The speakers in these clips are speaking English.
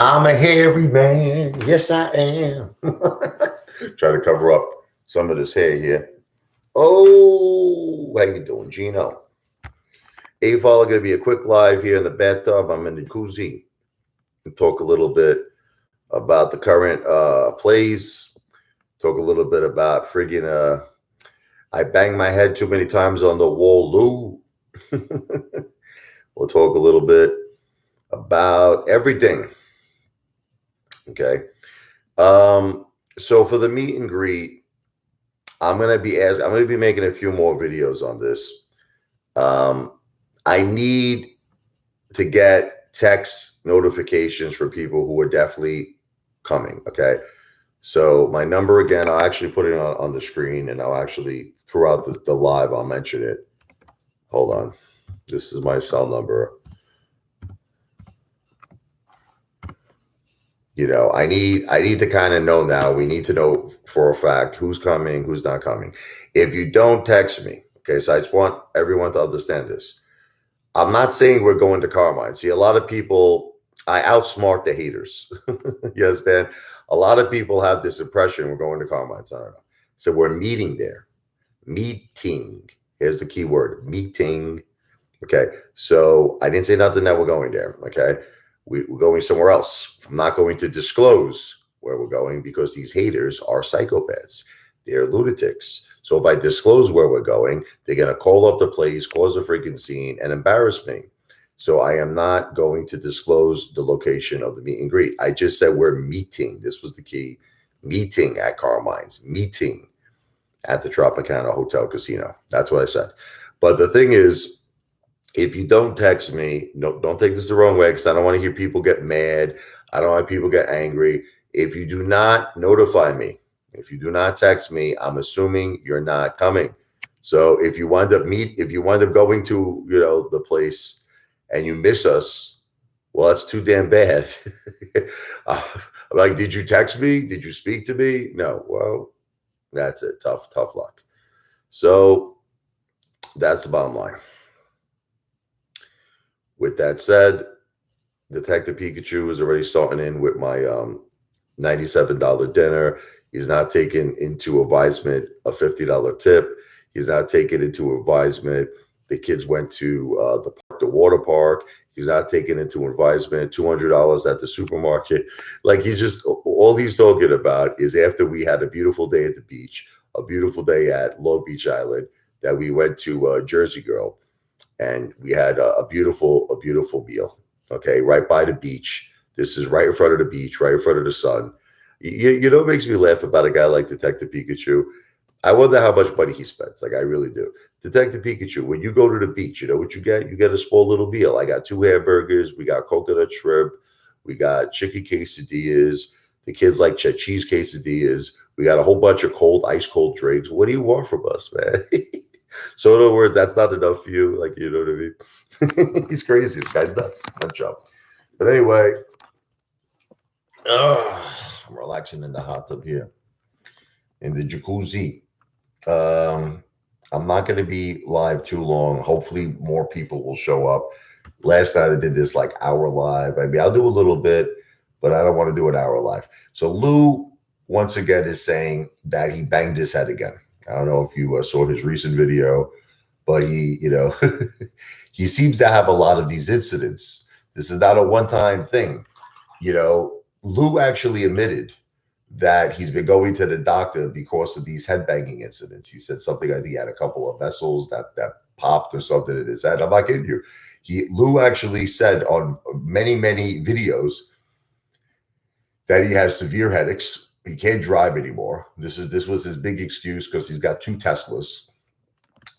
I'm a hairy man. Yes, I am. Try to cover up some of this hair here. Oh, how you doing, Gino? Apefather going to be a quick live here in the bathtub. I'm in the jacuzzi. And talk a little bit about the current plays. Talk a little bit about friggin' I banged my head too many times on the wall, Lou. We'll talk a little bit about everything. Okay. So for the meet and greet, I'm gonna be making a few more videos on this. I need to get text notifications for people who are definitely coming. Okay. So my number again, I'll actually put it on the screen, and I'll actually throughout the live, I'll mention it. Hold on. This is my cell number. I need to kind of know now. We need to know for a fact who's coming, who's not coming. If you don't text me, okay, so I just want everyone to understand this. I'm not saying we're going to Carmine. See, a lot of people, I outsmart the haters. You understand? A lot of people have this impression we're going to Carmine's. I don't know. So we're meeting there. Meeting. Here's the key word, meeting. Okay. So I didn't say nothing that we're going there. Okay. We're going somewhere else. I'm not going to disclose where we're going because these haters are psychopaths. They're lunatics. So if I disclose where we're going, they're going to call up the place, cause a freaking scene, and embarrass me. So I am not going to disclose the location of the meet and greet. I just said we're meeting. This was the key. Meeting at Carmine's. Meeting at the Tropicana Hotel Casino. That's what I said. But the thing is, if you don't text me, no, don't take this the wrong way because I don't want to hear people get mad. I don't want people get angry. If you do not notify me, if you do not text me, I'm assuming you're not coming. So if you wind up going to the place and you miss us, well, that's too damn bad. I'm like, did you text me? Did you speak to me? No. Well, that's it. Tough luck. So that's the bottom line. With that said, Detective Pikachu is already starting in with my $97 dinner. He's not taking into advisement a $50 tip. He's not taking into advisement the kids went to the water park. He's not taking into advisement $200 at the supermarket. Like all he's talking about is after we had a beautiful day at the beach, a beautiful day at Long Beach Island, that we went to Jersey Girl. And we had a beautiful meal. Okay, right by the beach. This is right in front of the beach, right in front of the sun. You know what makes me laugh about a guy like Detective Pikachu? I wonder how much money he spends. Like I really do. Detective Pikachu, when you go to the beach, you know what you get? You get a small little meal. I got 2 hamburgers. We got coconut shrimp. We got chicken quesadillas. The kids like cheese quesadillas. We got a whole bunch of ice cold drinks. What do you want from us, man? So in other words, that's not enough for you. Like, you know what I mean? He's crazy. This guy's nuts. Nut job. But anyway, I'm relaxing in the hot tub here in the jacuzzi. I'm not going to be live too long. Hopefully more people will show up. Last night I did this like hour live. I mean, I'll do a little bit, but I don't want to do an hour live. So Lou, once again, is saying that he banged his head again. I don't know if you saw his recent video, but he he seems to have a lot of these incidents. This is not a one-time thing. Lou actually admitted that he's been going to the doctor because of these headbanging incidents. He said something, I think he had a couple of vessels that popped or something in his head. I'm not kidding you. Lou actually said on many videos that he has severe headaches. He can't drive anymore. This was his big excuse because he's got 2 Teslas.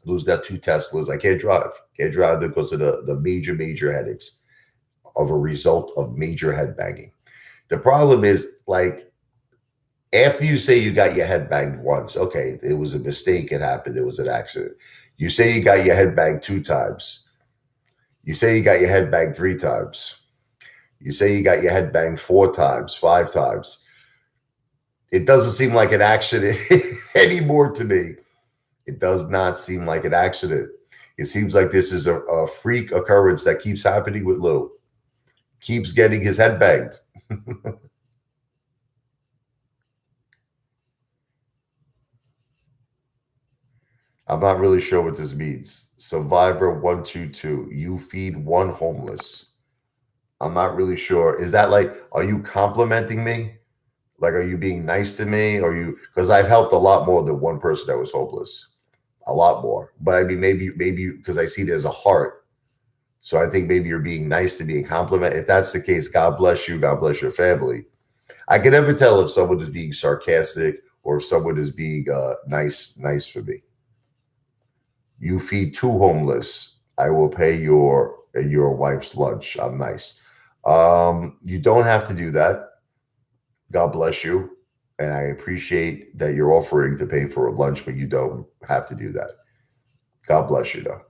Lou's got 2 Teslas. I can't drive. Can't drive because of the major headaches of a result of major head banging. The problem is, like, after you say you got your head banged once, okay, it was a mistake. It happened. It was an accident. You say you got your head banged 2 times. You say you got your head banged 3 times. You say you got your head banged 4 times, 5 times. It doesn't seem like an accident anymore to me. It does not seem like an accident. It seems like this is a freak occurrence that keeps happening with Lou. Keeps getting his head banged. I'm not really sure what this means. Survivor 122, you feed one homeless. I'm not really sure. Is that like, are you complimenting me? Like, are you being nice to me? Or you, because I've helped a lot more than one person that was homeless, a lot more. But I mean, maybe because I see it as a heart. So I think maybe you're being nice to me and compliment. If that's the case, God bless you. God bless your family. I can never tell if someone is being sarcastic or if someone is being nice for me. You feed two homeless. I will pay your wife's lunch. I'm nice. You don't have to do that. God bless you. And I appreciate that you're offering to pay for lunch, but you don't have to do that. God bless you though.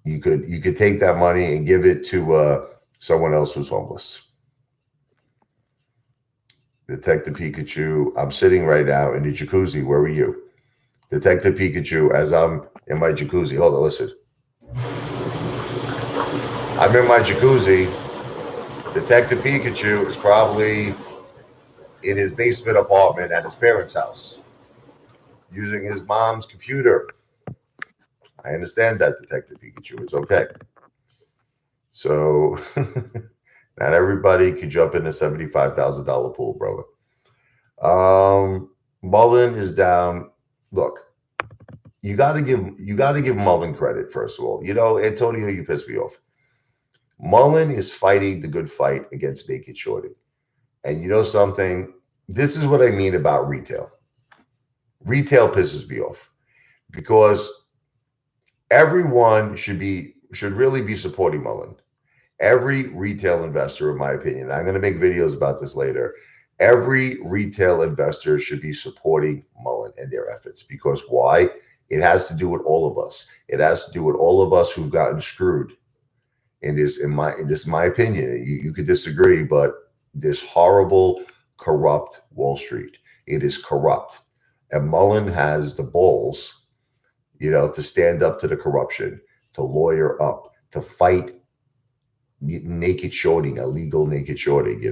You could take that money and give it to someone else who's homeless. Detective Pikachu, I'm sitting right now in the jacuzzi. Where were you? Detective Pikachu, as I'm in my jacuzzi. Hold on, listen. I'm in my jacuzzi. Detective Pikachu is probably in his basement apartment at his parents' house using his mom's computer. I understand that, Detective Pikachu. It's okay. So, not everybody could jump in the $75,000 pool, brother. Mullen is down. Look, you got to give Mullen credit first of all. You know, Antonio, you pissed me off. Mullen is fighting the good fight against naked shorty. And you know something? This is what I mean about retail. Retail pisses me off because everyone should really be supporting Mullen. Every retail investor, in my opinion, I'm going to make videos about this later. Every retail investor should be supporting Mullen and their efforts because why? It has to do with all of us. It has to do with all of us who've gotten screwed in my opinion. You could disagree, but this horrible, corrupt Wall Street. It is corrupt. And Mullen has the balls, to stand up to the corruption, to lawyer up, to fight naked shorting, illegal naked shorting.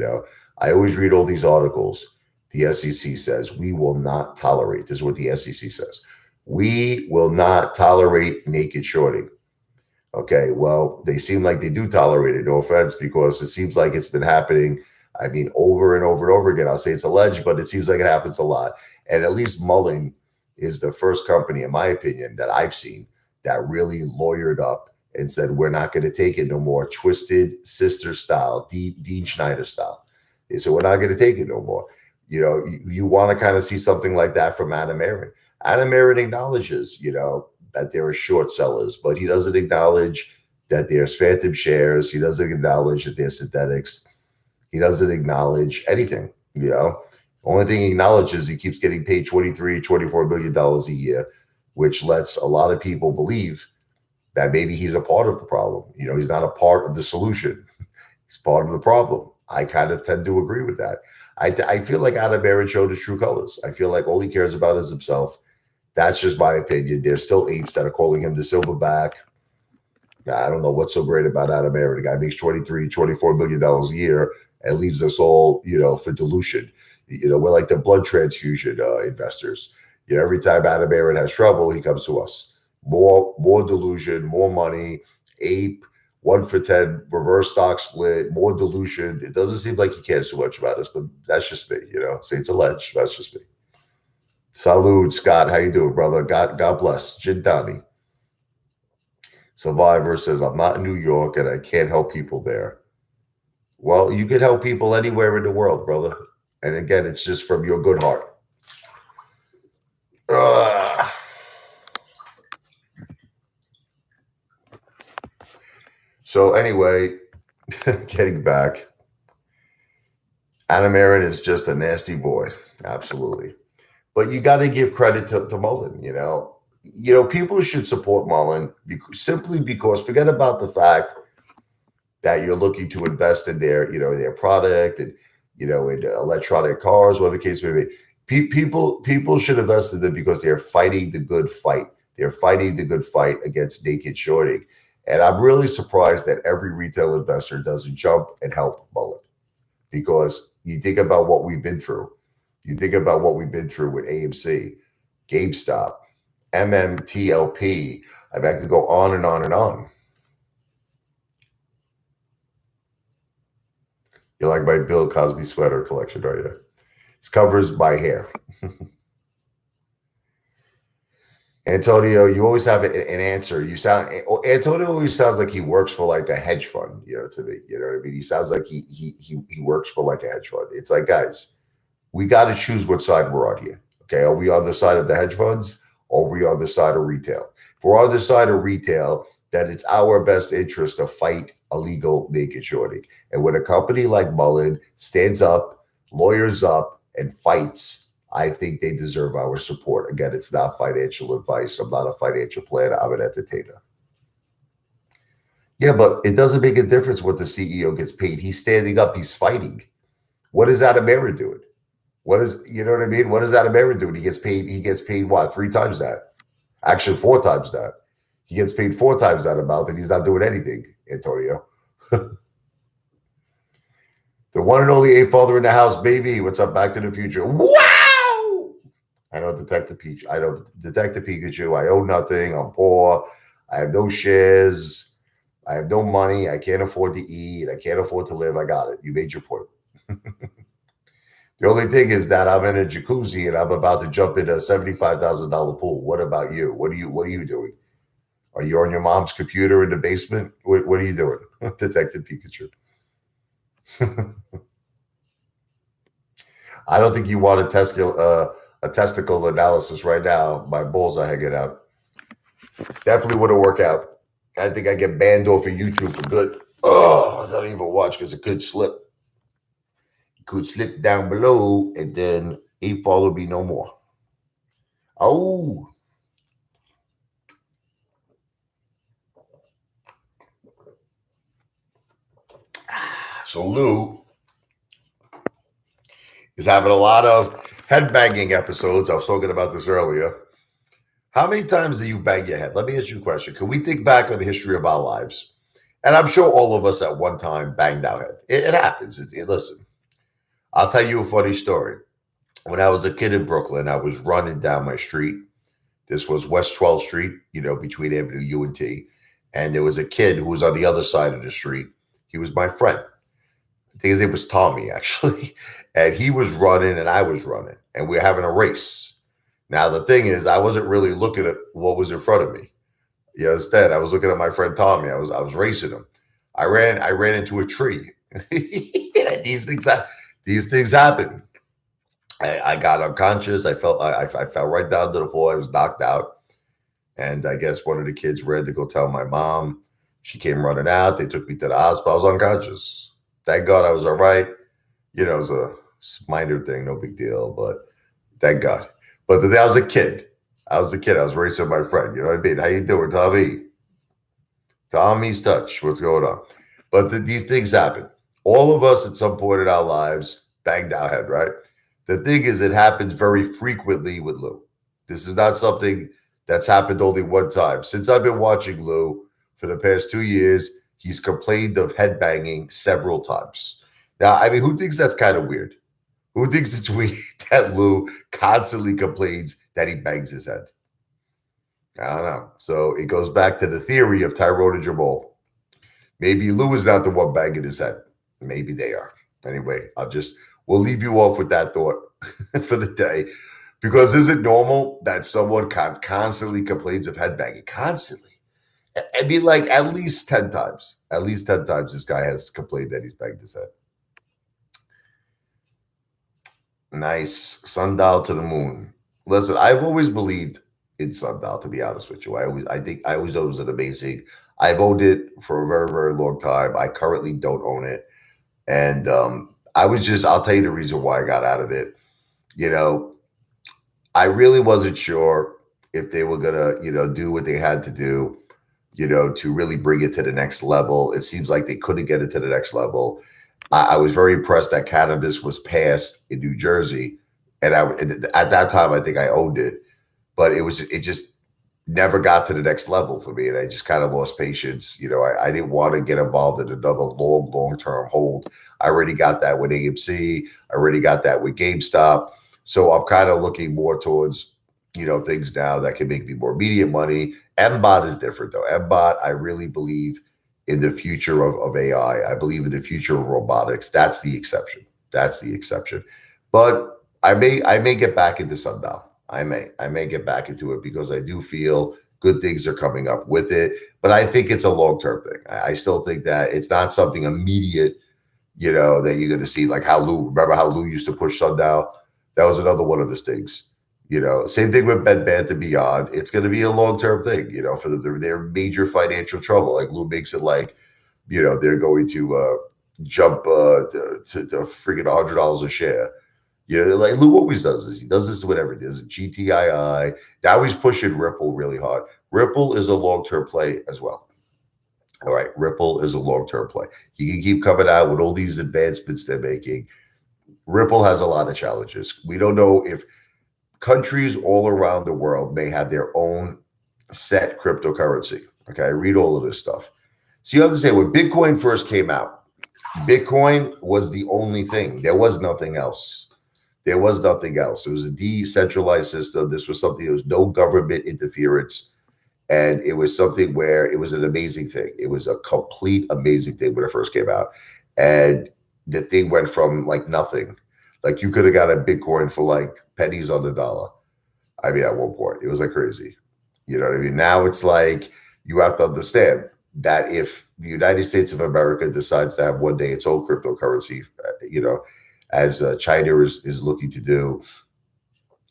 I always read all these articles. The SEC says we will not tolerate. This is what the SEC says. We will not tolerate naked shorting. Okay, well, they seem like they do tolerate it. No offense, because it seems like it's been happening. I mean, over and over and over again. I'll say it's alleged, but it seems like it happens a lot. And at least Mullen is the first company, in my opinion, that I've seen that really lawyered up and said, we're not going to take it no more. Twisted sister style, Dean Schneider style. They said, we're not going to take it no more. You want to kind of see something like that from Adam Aaron. Adam Aaron acknowledges, that there are short sellers, but he doesn't acknowledge that there's phantom shares. He doesn't acknowledge that there's synthetics. He doesn't acknowledge anything. Only thing he acknowledges, he keeps getting paid $24 million a year, which lets a lot of people believe that maybe he's a part of the problem. He's not a part of the solution. He's part of the problem. I kind of tend to agree with that. I feel like Adam Aaron showed his true colors. I feel like all he cares about is himself. That's just my opinion. There's still apes that are calling him the silverback. I don't know what's so great about Adam Aaron. The guy makes $24 million a year and leaves us all, for dilution. We're like the blood transfusion investors. Every time Adam Aaron has trouble, he comes to us. More delusion, more money, ape, 1 for 10, reverse stock split, more dilution. It doesn't seem like he cares too much about us, but that's just me. Say it's alleged. That's just me. Salud, Scott. How you doing, brother? God bless. Jintani. Survivor says, I'm not in New York and I can't help people there. Well, you can help people anywhere in the world, brother. And again, it's just from your good heart. Ugh. So anyway, getting back, Adam Aaron is just a nasty boy. Absolutely. But you got to give credit to Mullen, people should support Mullen simply because forget about the fact that you're looking to invest in their product and, in electronic cars, whatever the case may be. People should invest in them because they're fighting the good fight. They're fighting the good fight against naked shorting. And I'm really surprised that every retail investor doesn't jump and help Mullen. because you think about what we've been through. You think about what we've been through with AMC, GameStop, MMTLP. I mean, I could go on and on and on. You like my Bill Cosby sweater collection, are you? It covers my hair. Antonio, you always have an answer. Antonio always sounds like he works for like a hedge fund, to me. You know what I mean? He sounds like he works for like a hedge fund. It's like, guys, we got to choose what side we're on here. Okay. Are we on the side of the hedge funds or are we on the side of retail? If we're on the side of retail, then it's our best interest to fight illegal naked shorting. And when a company like Mullen stands up, lawyers up, and fights, I think they deserve our support. Again, it's not financial advice. I'm not a financial planner. I'm an entertainer. Yeah, but it doesn't make a difference what the CEO gets paid. He's standing up. He's fighting. What is Adam Aron doing? You know what I mean? What is Adam Aron doing? He gets paid. He gets paid what? 3 times that. Actually, 4 times that. He gets paid 4 times that amount, and he's not doing anything, Antonio. The one and only Apefather in the house, baby. What's up? Back to the Future. Wow! I know Detective Pikachu. I own nothing. I'm poor. I have no shares. I have no money. I can't afford to eat. I can't afford to live. I got it. You made your point. The only thing is that I'm in a jacuzzi and I'm about to jump in a $75,000 pool. What about you? What are you doing? Are you on your mom's computer in the basement? What are you doing? Detective Pikachu. I don't think you want a testicle analysis right now. My balls are hanging out. Definitely wouldn't work out. I think I get banned off of YouTube for good. Oh, I don't even watch because it could slip. It could slip down below and then Apefather will be no more. Oh. So Lou is having a lot of headbanging episodes. I was talking about this earlier. How many times do you bang your head? Let me ask you a question. Can we think back on the history of our lives? And I'm sure all of us at one time banged our head. It happens. Listen, I'll tell you a funny story. When I was a kid in Brooklyn, I was running down my street. This was West 12th Street, between Avenue U and T. And there was a kid who was on the other side of the street. He was my friend. I think his name was Tommy, actually. And he was running and I was running. And we were having a race. Now, the thing is, I wasn't really looking at what was in front of me. You understand? I was looking at my friend Tommy. I was racing him. I ran into a tree. These things happen. I got unconscious. I fell right down to the floor. I was knocked out. And I guess one of the kids ran to go tell my mom. She came running out. They took me to the hospital. I was unconscious. Thank God I was all right. It was a minor thing, no big deal, but thank God. But I was a kid. I was racing my friend. You know what I mean? How you doing, Tommy? Tommy's touch. What's going on? But these things happen. All of us at some point in our lives banged our head, right? The thing is, it happens very frequently with Lou. This is not something that's happened only one time. Since I've been watching Lou for the past 2 years, he's complained of headbanging several times. Now, I mean, who thinks that's kind of weird? Who thinks it's weird that Lou constantly complains that he bangs his head? I don't know. So it goes back to the theory of Tyrone and Jamal. Maybe Lou is not the one banging his head. Maybe they are. Anyway, we'll leave you off with that thought for the day. Because is it normal that someone constantly complains of headbanging? Constantly. I mean, like at least 10 times. At least 10 times this guy has complained that he's banged his head. Nice. Sundial to the moon. Listen, I've always believed in Sundial, to be honest with you. I always thought it was an amazing. I've owned it for a very, very long time. I currently don't own it. And I'll tell you the reason why I got out of it. I really wasn't sure if they were gonna, do what they had to do, to really bring it to the next level. It seems like they couldn't get it to the next level. I was very impressed that cannabis was passed in New Jersey, and at that time I think I owned it, but it never got to the next level for me, and I just kind of lost patience. I didn't want to get involved in another long-term hold. I already got that with AMC. I already got that with GameStop. So I'm kind of looking more towards, things now that can make me more immediate money. MBOT is different though. MBOT, I really believe in the future of AI. I believe in the future of robotics. That's the exception. That's the exception. But I may get back into Sundial. I may get back into it because I do feel good things are coming up with it. But I think it's a long-term thing. I still think that it's not something immediate, that you're going to see, like how remember how Lou used to push Sundial? That was another one of his things. Same thing with Bed Bath and Beyond. It's going to be a long-term thing, for them. They're major financial trouble. Like Lou makes it like, they're going to jump to freaking $100 a share. Like Lou always does this. He does this whenever it is. GTII. Now he's pushing Ripple really hard. Ripple is a long-term play as well. All right, Ripple is a long-term play. He can keep coming out with all these advancements they're making. Ripple has a lot of challenges. We don't know if countries all around the world may have their own set cryptocurrency. Okay, I read all of this stuff. So you have to say, when Bitcoin first came out, Bitcoin was the only thing. There was nothing else. There was nothing else. It was a decentralized system. This was something, there was no government interference. And it was something where it was an amazing thing. It was a complete amazing thing when it first came out. And the thing went from like nothing. Like you could have got a Bitcoin for like pennies on the dollar. I mean, at one point, it was like crazy. You know what I mean? Now it's like, you have to understand that if the United States of America decides to have one day its own cryptocurrency, as China is looking to do,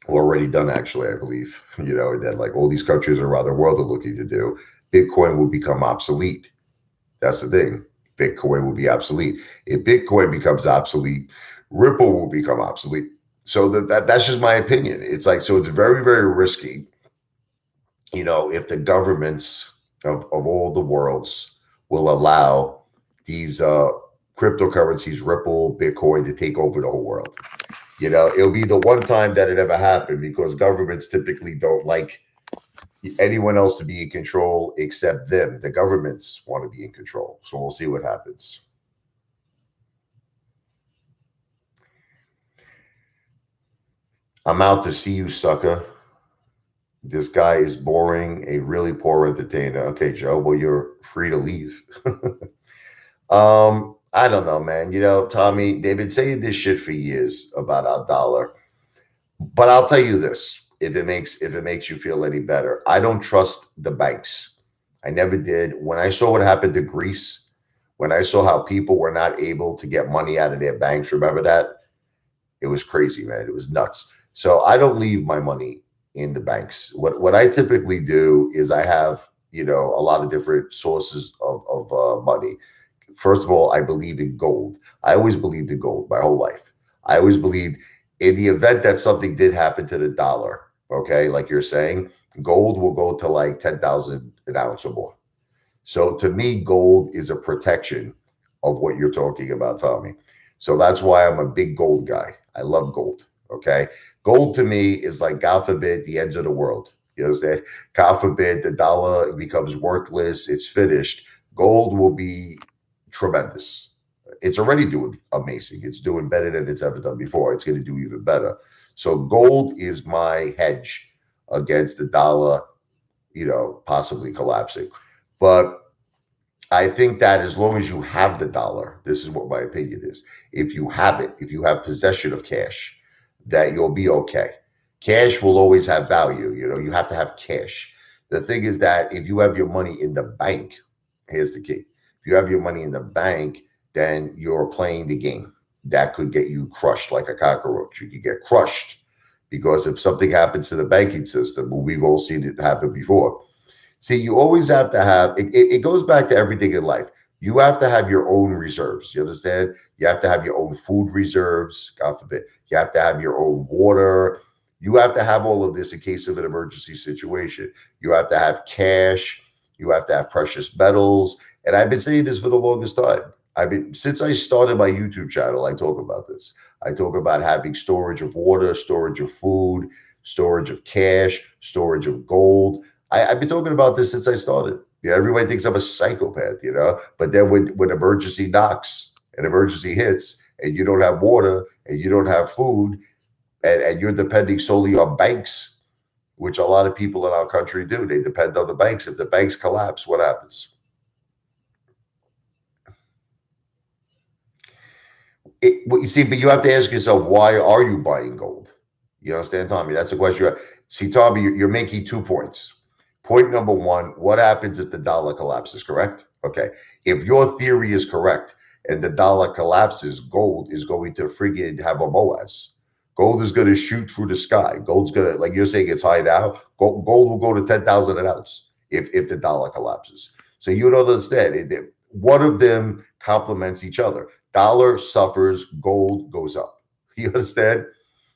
already done actually, I believe, that like all these countries around the world are looking to do, Bitcoin will become obsolete. That's the thing. Bitcoin will be obsolete. If Bitcoin becomes obsolete, Ripple will become obsolete. So that's just my opinion. It's like, so it's very, very risky, if the governments of all the worlds will allow these cryptocurrencies, Ripple, Bitcoin, to take over the whole world. It'll be the one time that it ever happened, because governments typically don't like anyone else to be in control except them. The governments want to be in control. So we'll see what happens. I'm out to see you, sucker. This guy is boring, a really poor entertainer. Okay, Joe, well, you're free to leave. I don't know, man. Tommy, they've been saying this shit for years about our dollar. But I'll tell you this, if it makes you feel any better, I don't trust the banks. I never did. When I saw what happened to Greece, when I saw how people were not able to get money out of their banks, remember that? It was crazy, man. It was nuts. So I don't leave my money in the banks. What I typically do is I have, a lot of different sources of money. First of all, I believe in gold. I always believed in gold my whole life. I always believed, in the event that something did happen to the dollar, okay, like you're saying, gold will go to like 10,000 an ounce or more. So to me, gold is a protection of what you're talking about, Tommy. So that's why I'm a big gold guy. I love gold. Okay. Gold to me is like, God forbid, the ends of the world. You understand? God forbid the dollar becomes worthless. It's finished. Gold will be tremendous. It's already doing amazing. It's doing better than it's ever done before. It's going to do even better. So gold is my hedge against the dollar, possibly collapsing. But I think that as long as you have the dollar, this is what my opinion is. If you have it, if you have possession of cash, that you'll be okay. Cash will always have value. You have to have cash. The thing is that if you have your money in the bank, here's the key. If you have your money in the bank, then you're playing the game. That could get you crushed like a cockroach. You could get crushed because if something happens to the banking system, well, we've all seen it happen before. See, you always have to have, it goes back to everything in life. You have to have your own reserves. You understand? You have to have your own food reserves, God forbid. You have to have your own water. You have to have all of this in case of an emergency situation. You have to have cash. You have to have precious metals. And I've been saying this for the longest time. Since I started my YouTube channel, I talk about this. I talk about having storage of water, storage of food, storage of cash, storage of gold. I've been talking about this since I started. You know, everybody thinks I'm a psychopath, you know. But then when emergency knocks and emergency hits, and you don't have water and you don't have food, and you're depending solely on banks, which a lot of people in our country do. They depend on the banks. If the banks collapse, what happens? Well, you see, but you have to ask yourself, why are you buying gold? You understand, Tommy? That's the question. See, Tommy, you're making 2 points. Point number one: what happens if the dollar collapses? Correct? Okay. If your theory is correct and the dollar collapses, gold is going to friggin' have a MOAS. Gold is going to shoot through the sky. Gold's going to, like you're saying, it's high now. Gold will go to 10,000 an ounce if the dollar collapses. So you don't understand. One of them complements each other. Dollar suffers, gold goes up. You understand?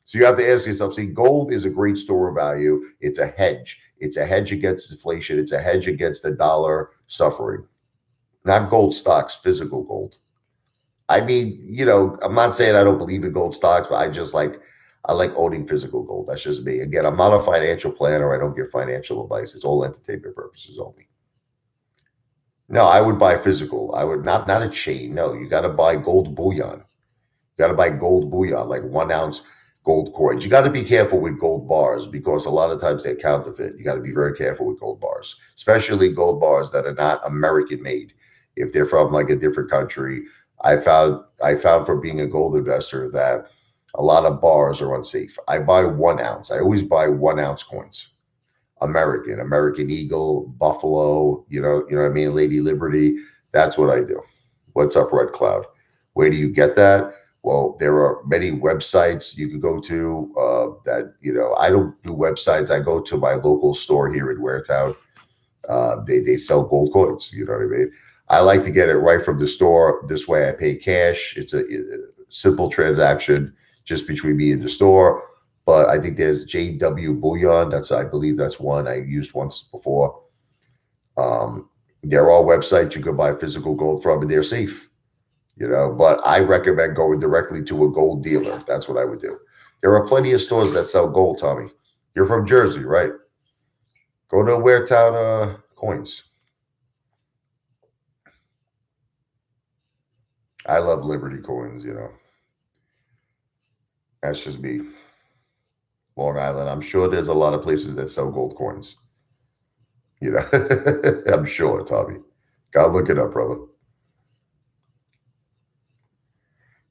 So you have to ask yourself, see, gold is a great store of value. It's a hedge. It's a hedge against inflation. It's a hedge against the dollar suffering. Not gold stocks, physical gold. I mean, you know, I'm not saying I don't believe in gold stocks, but I like owning physical gold. That's just me. Again, I'm not a financial planner. I don't give financial advice. It's all entertainment purposes only. No, I would buy physical. I would not a chain. No, you got to buy gold bullion. You got to buy gold bullion, like 1 ounce gold coins. You got to be careful with gold bars because a lot of times they're counterfeit. You got to be very careful with gold bars, especially gold bars that are not American made. If they're from like a different country, I found from being a gold investor that a lot of bars are unsafe. I buy 1 ounce. I always buy 1 ounce coins. American Eagle, Buffalo, you know what I mean, Lady Liberty. That's what I do. What's up, Red Cloud? Where do you get that? Well, there are many websites you can go to that, you know, I don't do websites. I go to my local store here in Waretown. They sell gold coins. You know what I mean? I like to get it right from the store. This way I pay cash. It's a simple transaction just between me and the store. But I think there's JW Bullion. I believe that's one I used once before. There are websites you can buy physical gold from, and they're safe, you know. But I recommend going directly to a gold dealer. That's what I would do. There are plenty of stores that sell gold, Tommy. You're from Jersey, right? Go to Waretown Coins. I love Liberty Coins, you know. That's just me. Long Island. I'm sure there's a lot of places that sell gold coins. You know, I'm sure, Tommy. Gotta look it up, brother.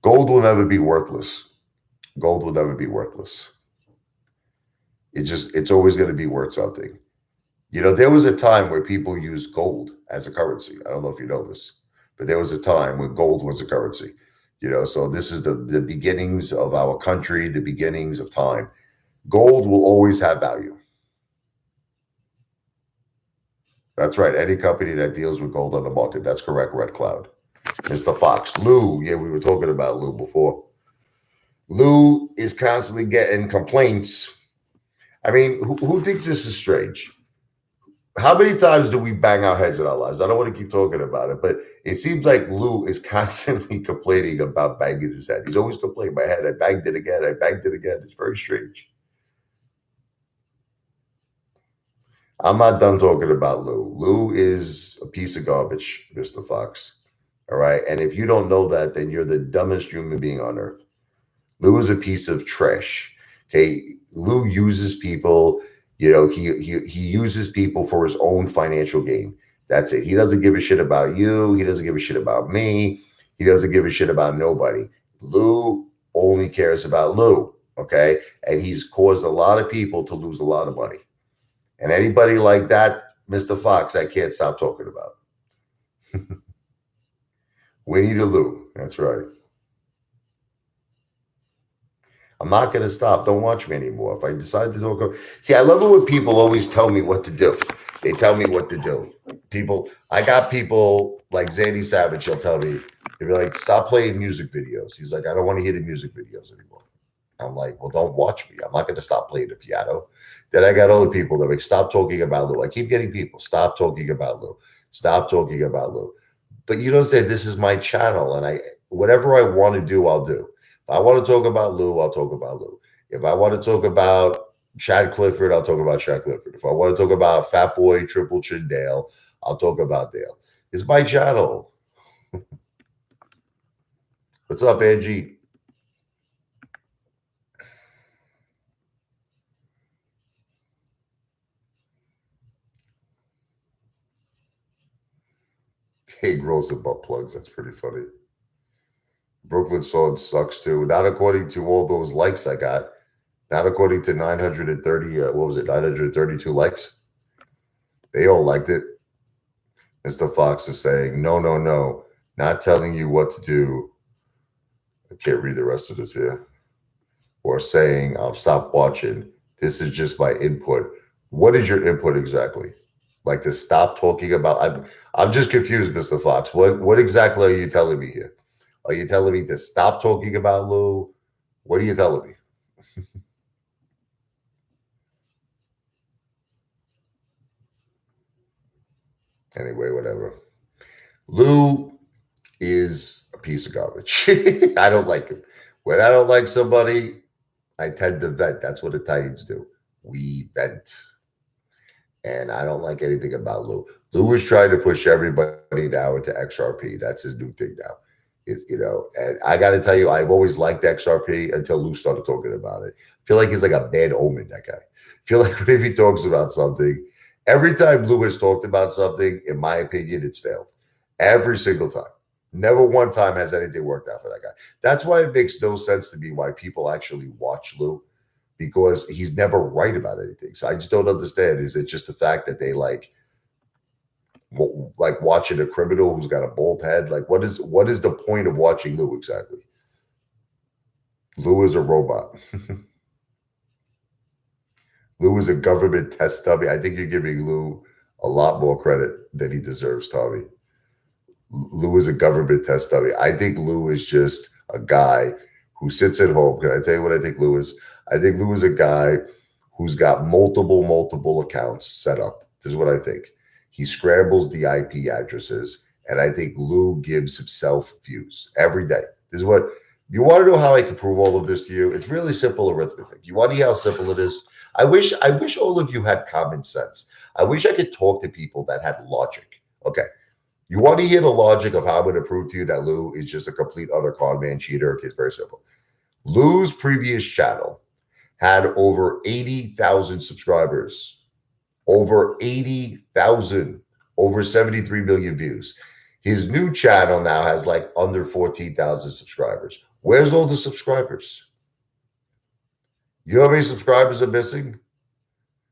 Gold will never be worthless. Gold will never be worthless. It's always going to be worth something. You know, there was a time where people used gold as a currency. I don't know if you know this, but there was a time when gold was a currency. You know, so this is the beginnings of our country, the beginnings of time. Gold will always have value. That's right. Any company that deals with gold on the market. That's correct, Red Cloud. Mr. Fox. Lou. Yeah, we were talking about Lou before. Lou is constantly getting complaints. I mean, who thinks this is strange? How many times do we bang our heads in our lives? I don't want to keep talking about it, but it seems like Lou is constantly complaining about banging his head. He's always complaining, my head, I banged it again. I banged it again. It's very strange. I'm not done talking about Lou. Lou is a piece of garbage, Mr. Fox. All right. And if you don't know that, then you're the dumbest human being on earth. Lou is a piece of trash. Okay. Lou uses people, you know, he uses people for his own financial gain. That's it. He doesn't give a shit about you. He doesn't give a shit about me. He doesn't give a shit about nobody. Lou only cares about Lou. Okay. And he's caused a lot of people to lose a lot of money. And anybody like that, Mr. Fox, I can't stop talking about. Winnie the Lou. That's right. I'm not going to stop. Don't watch me anymore. If I decide to talk, see, I love it when people always tell me what to do. They tell me what to do. I got people like Zandy Savage. He'll tell me, he'll be like, stop playing music videos. He's like, I don't want to hear the music videos anymore. I'm like, well, don't watch me. I'm not going to stop playing the piano. Then I got other people that are like, stop talking about Lou. I keep getting people, stop talking about Lou. Stop talking about Lou. But you know, this is my channel, and whatever I want to do, I'll do. If I want to talk about Lou, I'll talk about Lou. If I want to talk about Chad Clifford, I'll talk about Chad Clifford. If I want to talk about Fat Boy Triple Chin Dale, I'll talk about Dale. It's my channel. What's up, Angie? Hey, grows some butt plugs. That's pretty funny. Brooklyn Sword sucks too. Not according to all those likes I got. Not according to 930, what was it, 932 likes? They all liked it. Mr. Fox is saying, no, no, no, not telling you what to do. I can't read the rest of this here. Or saying, I'll stop watching. This is just my input. What is your input exactly? Like to stop talking about? I'm just confused, Mr. Fox. What exactly are you telling me here? Are you telling me to stop talking about Lou? What are you telling me? Anyway, whatever. Lou is a piece of garbage. I don't like him. When I don't like somebody, I tend to vent. That's what Italians do. We vent. And I don't like anything about Lou. Lou is trying to push everybody now into XRP. That's his new thing now. Is and I got to tell you, I've always liked XRP until Lou started talking about it. I feel like he's like a bad omen. That guy. I feel like if he talks about something, every time Lou has talked about something, in my opinion, it's failed. Every single time. Never one time has anything worked out for that guy. That's why it makes no sense to me why people actually watch Lou because he's never right about anything. So I just don't understand. Is it just the fact that they like watching a criminal who's got a bald head? Like what is the point of watching Lou exactly? Lou is a robot. Lou is a government test dummy. I think you're giving Lou a lot more credit than he deserves, Tommy. Lou is a government test dummy. I think Lou is just a guy who sits at home. Can I tell you what I think Lou is? I think Lou is a guy who's got multiple accounts set up. This is what I think. He scrambles the IP addresses, and I think Lou gives himself views every day. This is what you want to know how I can prove all of this to you. It's really simple arithmetic. You want to hear how simple it is? I wish all of you had common sense. I wish I could talk to people that had logic. Okay. You want to hear the logic of how I'm going to prove to you that Lou is just a complete utter con man cheater? Okay, it's very simple. Lou's previous channel had over 80,000 subscribers, over 80,000, over 73 million views. His new channel now has like under 14,000 subscribers. Where's all the subscribers? You know how many subscribers are missing?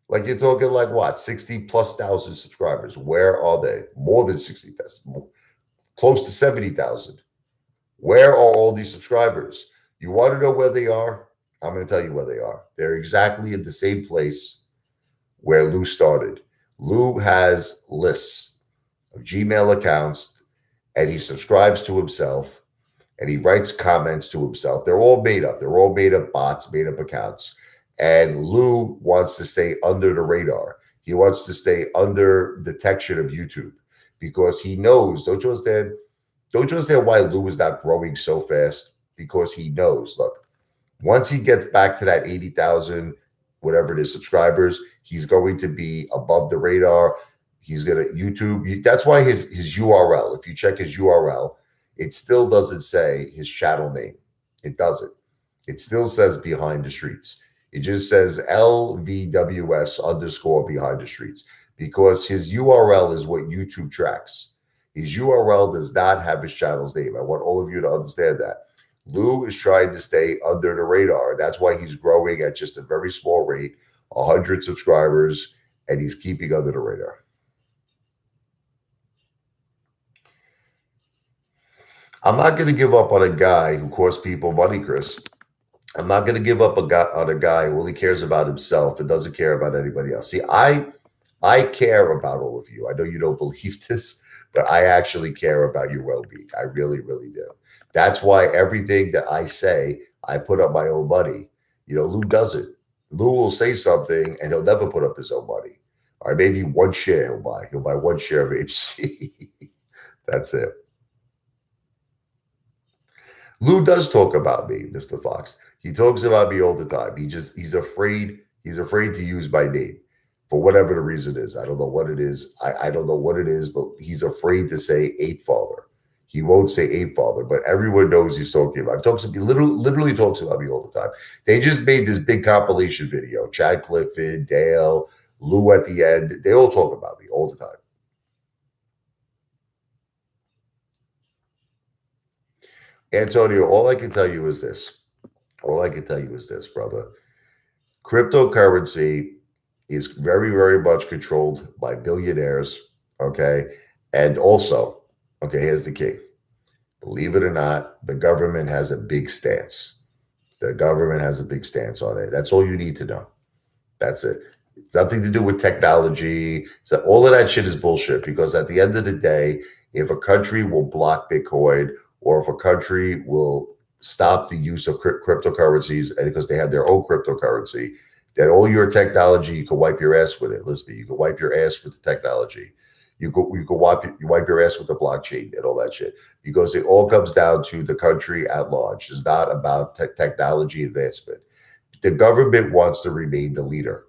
Like you're talking like what, 60 plus thousand subscribers. Where are they? More than 60,000, close to 70,000. Where are all these subscribers? You want to know where they are? I'm going to tell you where they are. They're exactly at the same place where Lou started. Lou has lists of Gmail accounts and he subscribes to himself and he writes comments to himself. They're all made up. They're all made up bots, made up accounts. And Lou wants to stay under the radar. He wants to stay under detection of YouTube because he knows, don't you understand? Don't you understand why Lou is not growing so fast? Because he knows, look, once he gets back to that 80,000, whatever it is, subscribers, he's going to be above the radar. He's going to YouTube. That's why his URL, if you check his URL, it still doesn't say his channel name. It doesn't. It still says Behind the Streets. It just says LVWS _ Behind the Streets because his URL is what YouTube tracks. His URL does not have his channel's name. I want all of you to understand that. Lou is trying to stay under the radar. That's why he's growing at just a very small rate, 100 subscribers, and he's keeping under the radar. I'm not going to give up on a guy who costs people money, Chris. I'm not going to give up on a guy who only cares about himself and doesn't care about anybody else. See, I care about all of you. I know you don't believe this, but I actually care about your well-being. I really, really do. That's why everything that I say, I put up my own money. Lou doesn't. Lou will say something and he'll never put up his own money. Or maybe one share he'll buy. He'll buy one share of HC. That's it. Lou does talk about me, Mr. Fox. He talks about me all the time. He's afraid He's afraid to use my name for whatever the reason is. I don't know what it is. I don't know what it is, but he's afraid to say Apefather. He won't say Apefather, but everyone knows he's talking about. He talks about, literally talks about me all the time. They just made this big compilation video. Chad Clifford, Dale, Lou at the end. They all talk about me all the time. Antonio, all I can tell you is this. All I can tell you is this, brother. Cryptocurrency is very, very much controlled by billionaires. Okay. And also, okay, here's the key. Believe it or not, the government has a big stance. The government has a big stance on it. That's all you need to know. That's it. It's nothing to do with technology. So all of that shit is bullshit because at the end of the day, if a country will block Bitcoin or if a country will stop the use of cryptocurrencies because they have their own cryptocurrency, then all your technology, you can wipe your ass with it. Listen, you can wipe your ass with the technology. You can wipe your ass with the blockchain and all that shit because it all comes down to the country at large. It's not about technology advancement. The government wants to remain the leader.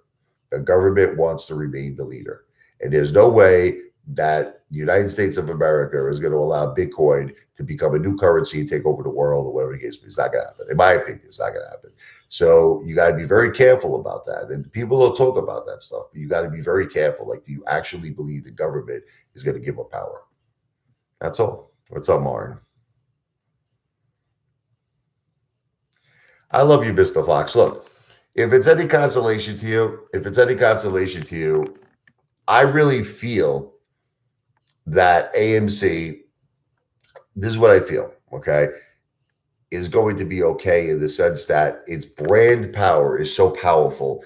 The government wants to remain the leader. And there's no way that the United States of America is going to allow Bitcoin to become a new currency and take over the world or whatever it is. It's not going to happen. In my opinion, it's not going to happen. So you got to be very careful about that. And people will talk about that stuff, but you got to be very careful. Like, do you actually believe the government is going to give up power? That's all. What's up, Martin? I love you, Mr. Fox. Look, if it's any consolation to you, I really feel that AMC, this is what I feel, okay, is going to be okay in the sense that its brand power is so powerful.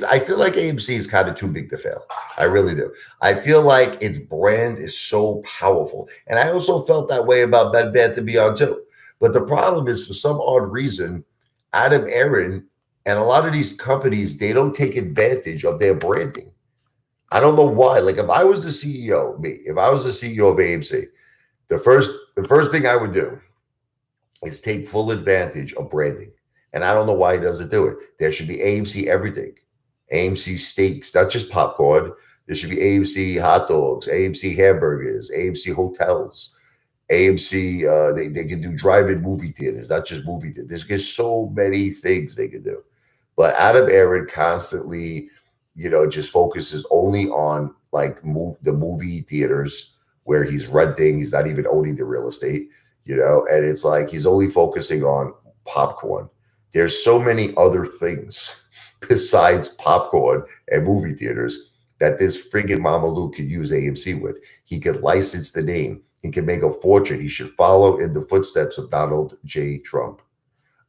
I feel like AMC is kind of too big to fail. I really do. I feel like its brand is so powerful. And I also felt that way about Bed Bath & Beyond too. But the problem is, for some odd reason, Adam Aaron and a lot of these companies, they don't take advantage of their branding. I don't know why. Like, if I was the CEO, if I was the CEO of AMC, the first thing I would do is take full advantage of branding. And I don't know why he doesn't do it. There should be AMC everything. AMC steaks, not just popcorn. There should be AMC hot dogs, AMC hamburgers, AMC hotels, AMC. They can do drive-in movie theaters, not just movie theaters. There's just so many things they can do. But Adam Aaron constantly, just focuses only on like the movie theaters where he's renting. He's not even owning the real estate, and it's like he's only focusing on popcorn. There's so many other things besides popcorn and movie theaters that this friggin' Mama Lou could use AMC with. He could license the name. He can make a fortune. He should follow in the footsteps of Donald J. Trump.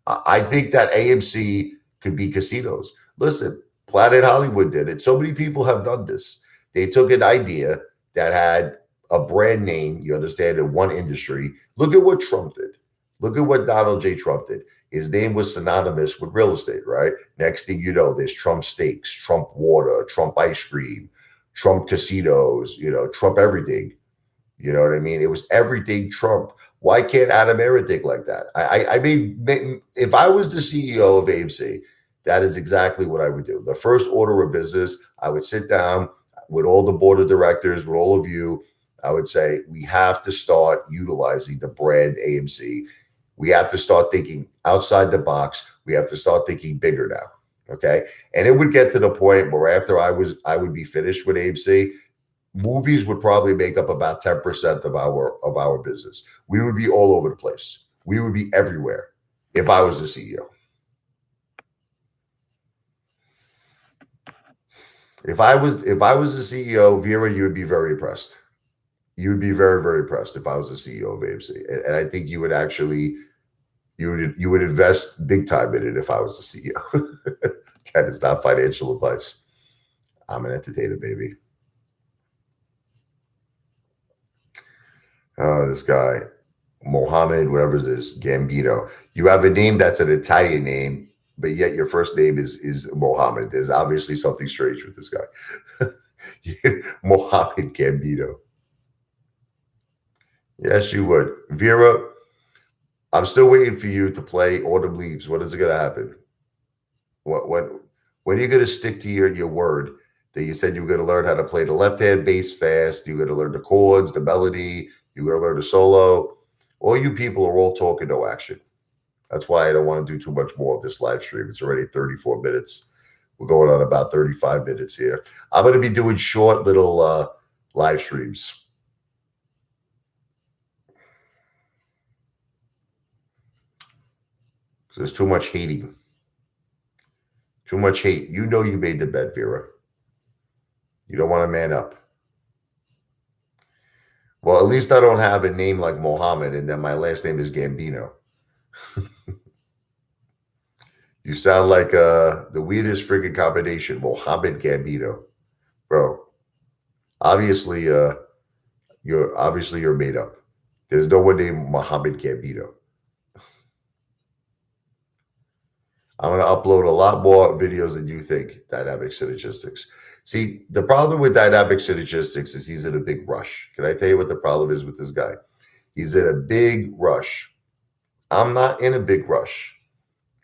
I think that AMC could be casinos. Listen, Planet Hollywood did it. So many people have done this. They took an idea that had a brand name, you understand, in one industry. Look at what Trump did. Look at what Donald J. Trump did. His name was synonymous with real estate, right? Next thing you know, there's Trump steaks, Trump water, Trump ice cream, Trump casinos, Trump everything. You know what I mean? It was everything Trump. Why can't Adam Aaron think like that? I mean, if I was the CEO of AMC, that is exactly what I would do. The first order of business, I would sit down with all the board of directors, with all of you. I would say, we have to start utilizing the brand AMC. We have to start thinking outside the box. We have to start thinking bigger now. Okay. And it would get to the point where after I would be finished with AMC, movies would probably make up about 10% of our business. We would be all over the place. We would be everywhere if I was the CEO. If I was the CEO, Vera, you would be very impressed. You would be very, very impressed if I was the CEO of AMC. And I think you would actually you would invest big time in it if I was the CEO. Again, it's not financial advice. I'm an entertainer, baby. This guy, Mohammed, whatever it is, Gambino. You have a name that's an Italian name, but yet your first name is Mohammed. There's obviously something strange with this guy. Mohammed Gambino. Yes, you would. Vera, I'm still waiting for you to play Autumn Leaves. When is it going to happen? What When are you going to stick to your word that you said you were going to learn how to play the left hand bass fast? You're going to learn the chords, the melody. You're going to learn the solo. All you people are all talking, no action. That's why I don't want to do too much more of this live stream. It's already 34 minutes. We're going on about 35 minutes here. I'm going to be doing short little live streams. There's too much hating. Too much hate. You know you made the bed, Vera. You don't want to man up. Well, at least I don't have a name like Mohammed and then my last name is Gambino. You sound like the weirdest freaking combination, Mohammed Gambino. Bro, obviously you're made up. There's no one named Mohammed Gambino. I'm going to upload a lot more videos than you think, dynamic synergistics. See, the problem with dynamic synergistics is he's in a big rush. Can I tell you what the problem is with this guy? He's in a big rush. I'm not in a big rush.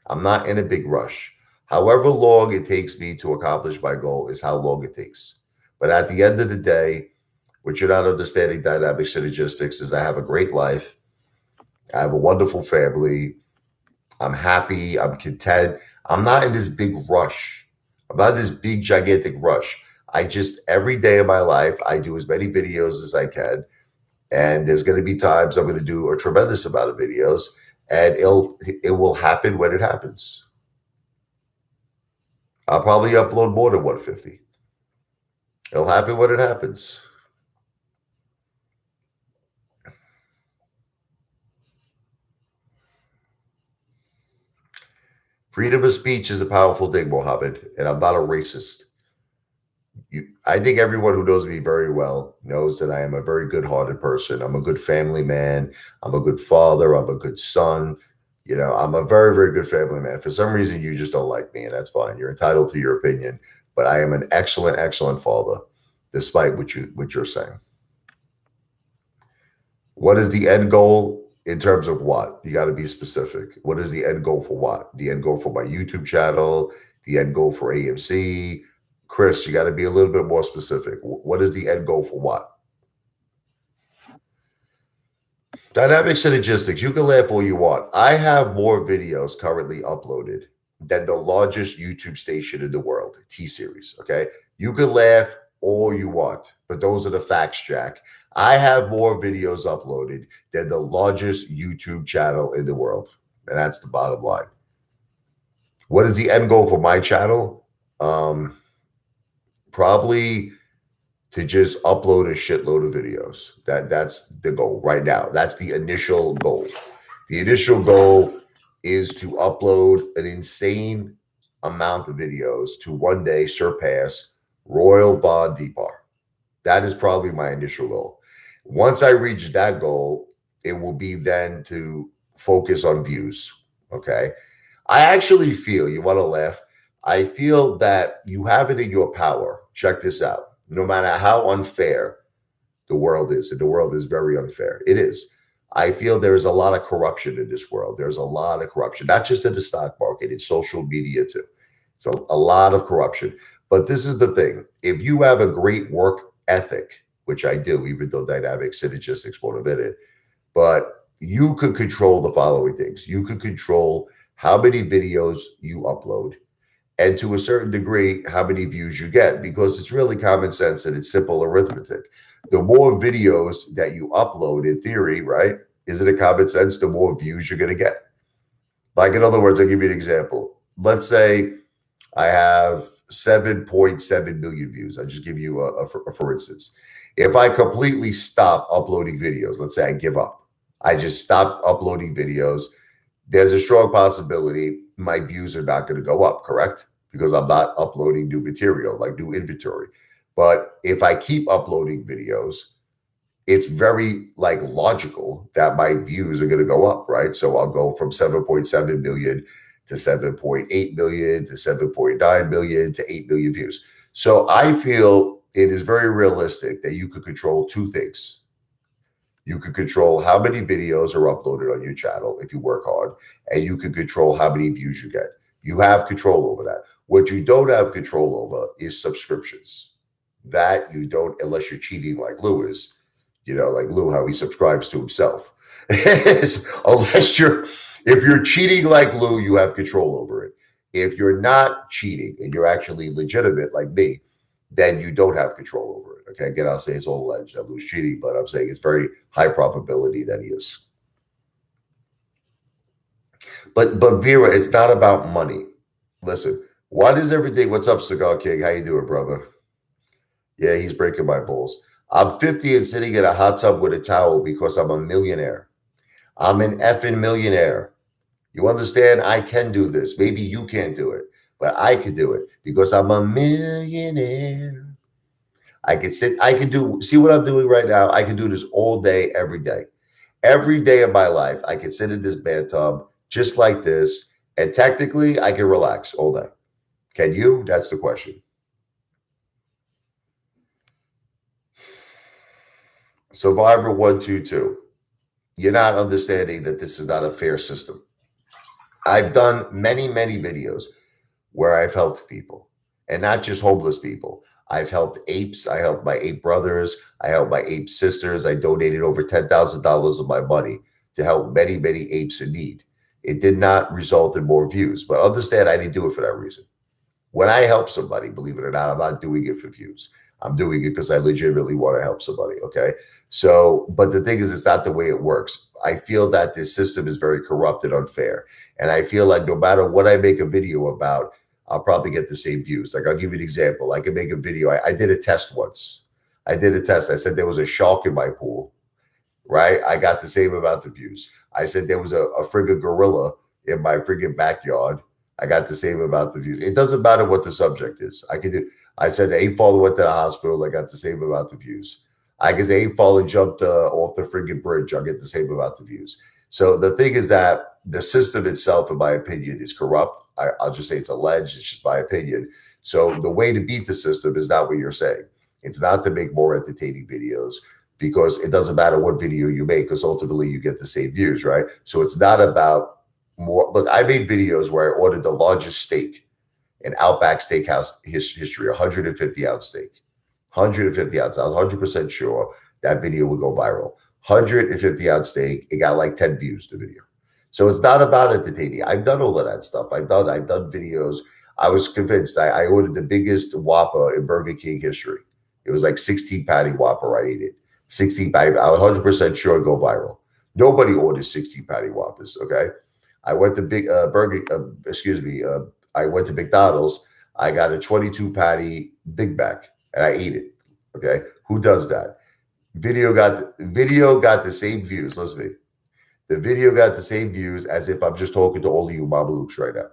I'm not in a big rush. However long it takes me to accomplish my goal is how long it takes. But at the end of the day, what you're not understanding dynamic synergistics is I have a great life. I have a wonderful family. I'm happy. I'm content. I'm not in this big rush. I'm not in this big, gigantic rush. I just, every day of my life, I do as many videos as I can. And there's going to be times I'm going to do a tremendous amount of videos. And it will happen when it happens. I'll probably upload more than 150. It'll happen when it happens. Freedom of speech is a powerful thing, Mohammed, and I'm not a racist. I think everyone who knows me very well knows that I am a very good-hearted person. I'm a good family man. I'm a good father. I'm a good son. You know, I'm a very, very good family man. For some reason, you just don't like me, and that's fine. You're entitled to your opinion, but I am an excellent, excellent father, despite what you're saying. What is the end goal in terms of what? You got to be specific. What is the end goal for what? The end goal for my YouTube channel, the end goal for AMC. Chris, you got to be a little bit more specific. What is the end goal for what? Dynamic synergistics, you can laugh all you want. I have more videos currently uploaded than the largest YouTube station in the world, T-Series, okay? You can laugh all you want, but those are the facts, Jack. I have more videos uploaded than the largest YouTube channel in the world, and that's the bottom line. What is the end goal for my channel? Probably to just upload a shitload of videos. That's the goal right now. That's the initial goal. The initial goal is to upload an insane amount of videos to one day surpass Royal Von Deepar. That is probably my initial goal. Once I reach that goal, it will be then to focus on views. Okay. I actually feel, you want to laugh, I feel that you have it in your power. Check this out. No matter how unfair the world is, and the world is very unfair, it is. I feel there's a lot of corruption in this world. There's a lot of corruption, not just in the stock market, in social media too. It's a lot of corruption. But this is the thing. If you have a great work ethic, which I do, even though dynamic synergistics won't admit it, but you could control the following things. You could control how many videos you upload, and to a certain degree, how many views you get, because it's really common sense and it's simple arithmetic. The more videos that you upload, in theory, right? Isn't it common sense? The more views you're going to get. Like, in other words, I'll give you an example. Let's say I have 7.7 million views. I'll just give you for instance. If I completely stop uploading videos, let's say I give up, I just stop uploading videos, there's a strong possibility my views are not going to go up, correct? Because I'm not uploading new material, like new inventory. But if I keep uploading videos, it's very logical that my views are going to go up, right? So I'll go from 7.7 million to 7.8 million to 7.9 million to 8 million views. So I feel it is very realistic that you could control two things. You could control how many videos are uploaded on your channel if you work hard, and you could control how many views you get. You have control over that. What you don't have control over is subscriptions. That you don't, unless you're cheating like Lou is, like Lou, how he subscribes to himself. Unless if you're cheating like Lou, you have control over it. If you're not cheating and you're actually legitimate like me, then you don't have control over it. Okay. Again, I'll say it's all alleged that Lou's cheating, but I'm saying it's very high probability that he is. But Vera, it's not about money. Listen, why does everything? What's up, Cigar King? How you doing, brother? Yeah, he's breaking my balls. I'm 50 and sitting in a hot tub with a towel because I'm a millionaire. I'm an effing millionaire. You understand? I can do this. Maybe you can't do it, but I could do it because I'm a millionaire. I could sit, I could do, see what I'm doing right now? I can do this all day, every day. Every day of my life, I can sit in this bathtub just like this, and technically, I can relax all day. Can you? That's the question. Survivor 122. You're not understanding that this is not a fair system. I've done many, many videos where I've helped people, and not just homeless people. I've helped apes. I helped my ape brothers. I helped my ape sisters. I donated over $10,000 of my money to help many, many apes in need. It did not result in more views, but understand I didn't do it for that reason. When I help somebody, believe it or not, I'm not doing it for views. I'm doing it because I legitimately want to help somebody. Okay. So, but the thing is, it's not the way it works. I feel that this system is very corrupt and unfair. And I feel like no matter what I make a video about, I'll probably get the same views. Like, I'll give you an example. I can make a video. I did a test once. I did a test. I said there was a shark in my pool, right? I got the same amount of views. I said there was a friggin' gorilla in my friggin' backyard. I got the same amount of views. It doesn't matter what the subject is. I said the ape father went to the hospital. I got the same amount of views. I can say ape father jumped off the friggin' bridge. I'll get the same amount of views. So the thing is that the system itself, in my opinion, is corrupt. I'll just say it's alleged. It's just my opinion. So the way to beat the system is not what you're saying. It's not to make more entertaining videos, because it doesn't matter what video you make, because ultimately you get the same views, right? So it's not about more. Look, I made videos where I ordered the largest steak in Outback Steakhouse history, 150-ounce steak. 150 ounce. I was 100% sure that video would go viral. 150-ounce steak. It got like 10 views, the video. So it's not about entertaining. I've done all of that stuff. I've done videos. I was convinced. I ordered the biggest Whopper in Burger King history. It was like 16 patty Whopper. I ate it. 16 patty. I was 100% sure it'd go viral. Nobody orders 16 patty Whoppers. Okay. I went to I went to McDonald's. I got a 22 patty Big Mac and I ate it. Okay. Who does that? Video got the same views. Listen to me. The video got the same views as if I'm just talking to all of you Mamalukes right now.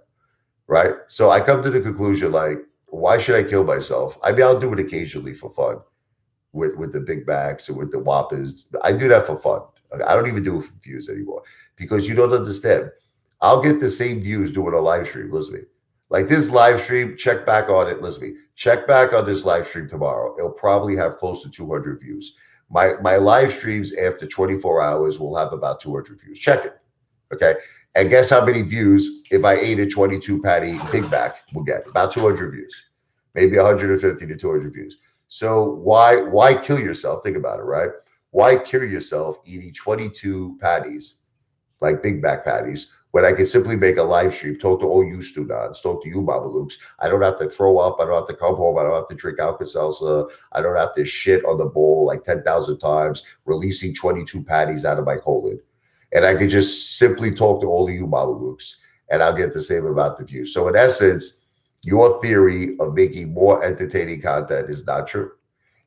Right. So I come to the conclusion, like, why should I kill myself? I mean, I'll do it occasionally for fun with the Big Macs and with the Whoppers. I do that for fun. I don't even do it for views anymore, because you don't understand. I'll get the same views doing a live stream. Listen to me. Like this live stream, check back on it. Listen to me. Check back on this live stream tomorrow. It'll probably have close to 200 views. My live streams after 24 hours will have about 200 views. Check it. Okay. And guess how many views if I ate a 22 patty Big Mac will get? About 200 views. Maybe 150 to 200 views. So why kill yourself? Think about it, right? Why kill yourself eating 22 patties, like Big Mac patties, when I can simply make a live stream, talk to all you students, talk to you Babalooks. I don't have to throw up. I don't have to come home. I don't have to drink Alka-Seltzer. I don't have to shit on the bowl like 10,000 times, releasing 22 patties out of my colon. And I can just simply talk to all of you Babalooks, and I'll get the same amount of views. So in essence, your theory of making more entertaining content is not true.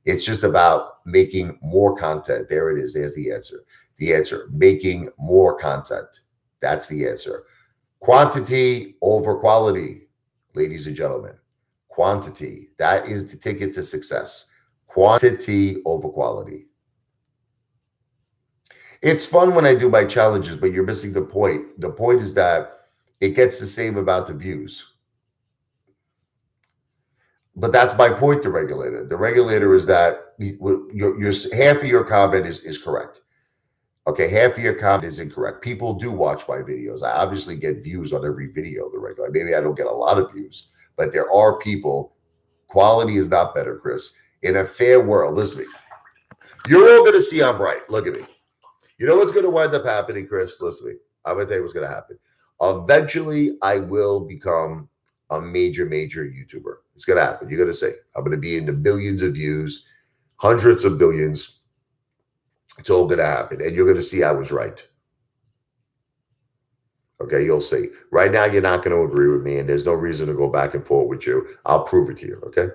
It's just about making more content. There it is. There's the answer. The answer, making more content. That's the answer. Quantity over quality, ladies and gentlemen. Quantity. That is the ticket to success. Quantity over quality. It's fun when I do my challenges, but you're missing the point. The point is that it gets the same amount of views. But that's my point, the regulator. The regulator is that your half of your comment is correct. Okay, half of your comment is incorrect. People do watch my videos. I obviously get views on every video, the regular. Maybe I don't get a lot of views, but there are people. Quality is not better, Chris. In a fair world, listen to me. You're all going to see I'm right. Look at me. You know what's going to wind up happening, Chris? Listen to me. I'm going to tell you what's going to happen. Eventually, I will become a major, major YouTuber. It's going to happen. You're going to say, I'm going to be into billions of views, hundreds of billions. It's all going to happen. And you're going to see I was right. Okay, you'll see. Right now, you're not going to agree with me, and there's no reason to go back and forth with you. I'll prove it to you. Okay.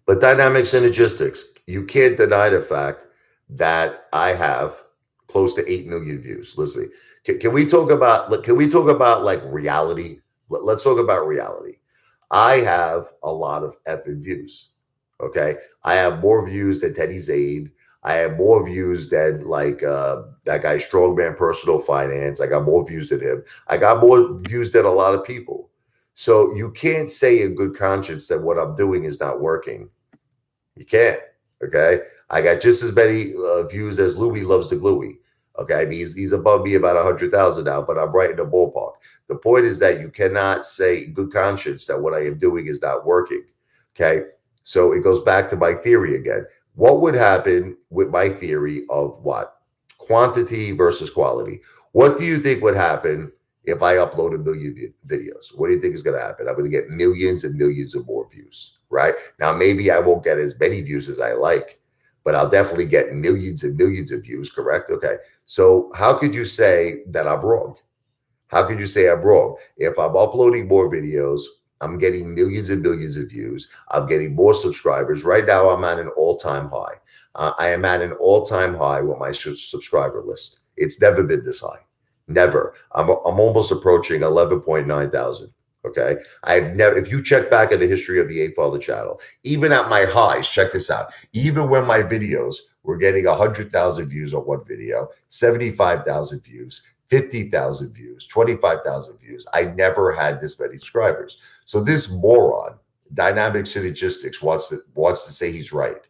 But dynamic synergistics, you can't deny the fact that I have close to 8 million views. Listen to me. Can we talk about like reality? Let's talk about reality. I have a lot of effing views. Okay. I have more views than Teddy Zane. I have more views than like that guy Strongman Personal Finance. I got more views than him. I got more views than a lot of people. So you can't say in good conscience that what I'm doing is not working. You can't. Okay. I got just as many views as Louis loves the Gluey. Okay. I mean, he's above me about 100,000 now, but I'm right in the ballpark. The point is that you cannot say in good conscience that what I am doing is not working. Okay. So it goes back to my theory again. What would happen with my theory of what? Quantity versus quality. What do you think would happen if I upload a million videos? What do you think is going to happen? I'm going to get millions and millions of more views, right? Now, maybe I won't get as many views as I like, but I'll definitely get millions and millions of views, correct? Okay. So, how could you say that I'm wrong? How could you say I'm wrong? If I'm uploading more videos, I'm getting millions and millions of views. I'm getting more subscribers. Right now, I'm at an all-time high. I am at an all-time high with my subscriber list. It's never been this high. Never. I'm almost approaching 11.9 thousand. Okay. I've never, if you check back in the history of the Apefather channel, even at my highs, check this out. Even when my videos were getting 100,000 views on one video, 75,000 views, 50,000 views, 25,000 views. I never had this many subscribers. So this moron, dynamic synergistics, wants to say he's right.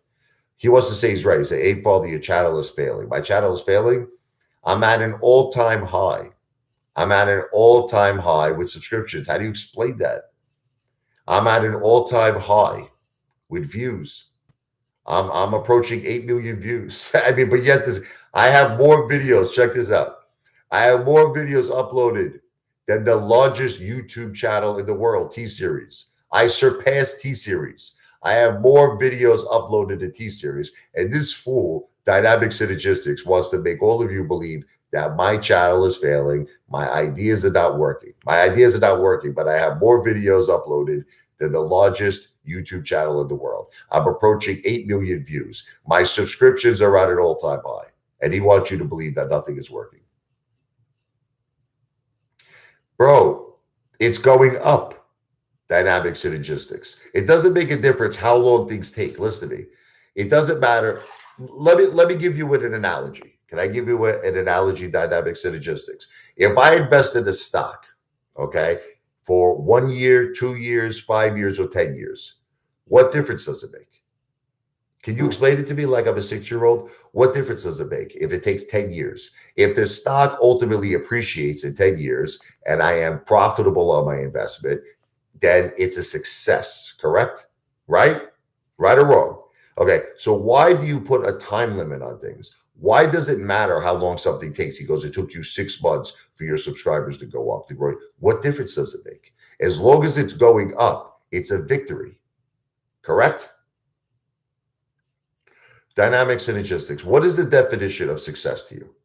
He wants to say he's right. He say, "Hey, Father, your channel is failing." My channel is failing. I'm at an all-time high. I'm at an all-time high with subscriptions. How do you explain that? I'm at an all-time high with views. I'm approaching 8 million views. I mean, but yet I have more videos. Check this out. I have more videos uploaded than the largest YouTube channel in the world, T Series. I surpassed T Series. I have more videos uploaded to T Series. And this fool, Dynamic Synergistics, wants to make all of you believe that my channel is failing. My ideas are not working. My ideas are not working, but I have more videos uploaded than the largest YouTube channel in the world. I'm approaching 8 million views. My subscriptions are at an all-time high. And he wants you to believe that nothing is working. Bro, it's going up. Dynamic synergistics. It doesn't make a difference how long things take. Listen to me. It doesn't matter. Let me give you an analogy. Can I give you an analogy? Dynamic synergistics. If I invest in a stock, okay, for 1 year, 2 years, 5 years, or 10 years, what difference does it make? Can you explain it to me like I'm a 6-year-old? What difference does it make if it takes 10 years? If the stock ultimately appreciates in 10 years and I am profitable on my investment, then it's a success, correct? Right? Right or wrong? Okay, so why do you put a time limit on things? Why does it matter how long something takes? He goes, it took you 6 months for your subscribers to go up, to grow. What difference does it make? As long as it's going up, it's a victory, correct? Dynamic synergistics. What is the definition of success to you?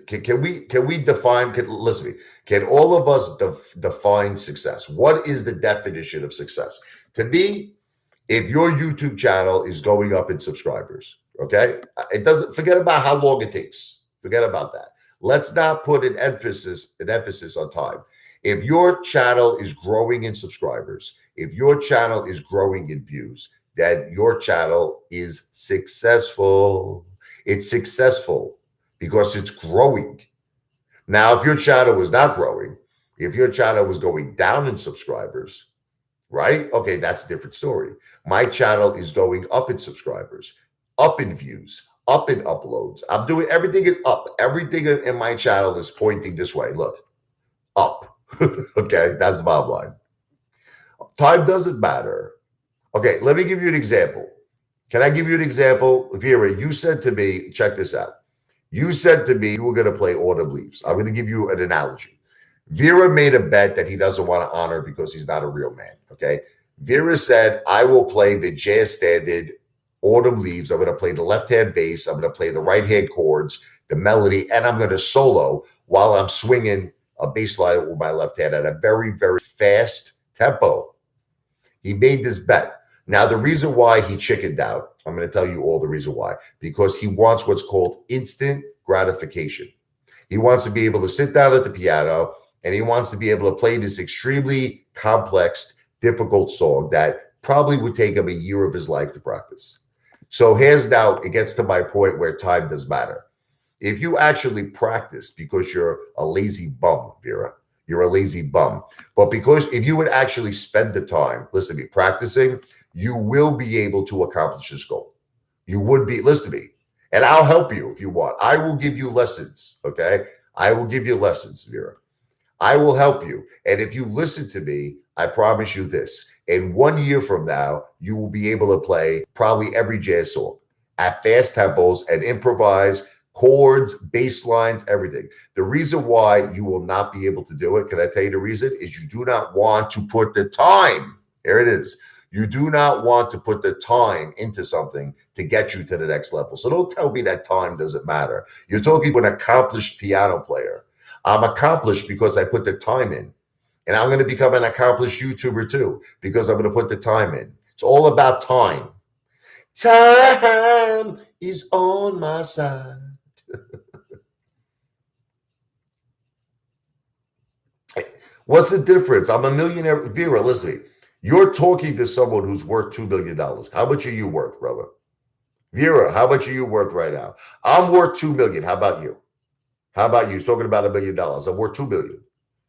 Can we define? Listen to me. Can all of us define success? What is the definition of success? To me, if your YouTube channel is going up in subscribers, okay, it doesn't. Forget about how long it takes. Forget about that. Let's not put an emphasis on time. If your channel is growing in subscribers, if your channel is growing in views, then your channel is successful. It's successful because it's growing. Now, if your channel was not growing, if your channel was going down in subscribers, right? Okay, that's a different story. My channel is going up in subscribers, up in views, up in uploads. I'm doing everything is up. Everything in my channel is pointing this way. Look, up. Okay, that's the bottom line. Time doesn't matter. Okay, let me give you an example. Can I give you an example? Vera, you said to me, check this out. You said to me you were going to play Autumn Leaves. I'm going to give you an analogy. Vera made a bet that he doesn't want to honor because he's not a real man. Okay. Vera said, I will play the jazz standard Autumn Leaves. I'm going to play the left hand bass. I'm going to play the right hand chords, the melody, and I'm going to solo while I'm swinging a bass line with my left hand at a very, very fast tempo. He made this bet. Now, the reason why he chickened out, I'm going to tell you all the reason why, because he wants what's called instant gratification. He wants to be able to sit down at the piano and he wants to be able to play this extremely complex, difficult song that probably would take him a year of his life to practice. So hands down, it gets to my point where time does matter. If you actually practice because you're a lazy bum, Vera, you're a lazy bum. But because if you would actually spend the time, listen to me, practicing, you will be able to accomplish this goal. You would be, listen to me, and I'll help you if you want. I will give you lessons, okay? I will give you lessons, Vera. I will help you. And if you listen to me, I promise you this. In 1 year from now, you will be able to play probably every jazz song at fast tempos and improvise chords, bass lines, everything. The reason why you will not be able to do it, can I tell you the reason? Is you do not want to put the time. There it is. You do not want to put the time into something to get you to the next level. So don't tell me that time doesn't matter. You're talking to an accomplished piano player. I'm accomplished because I put the time in. And I'm going to become an accomplished YouTuber too because I'm going to put the time in. It's all about time. Time is on my side. What's the difference? I'm a millionaire. Vera, listen to me. You're talking to someone who's worth $2 million. How much are you worth, brother? Vera, how much are you worth right now? I'm worth 2 million. How about you? How about you? He's talking about $1 million. I'm worth 2 million.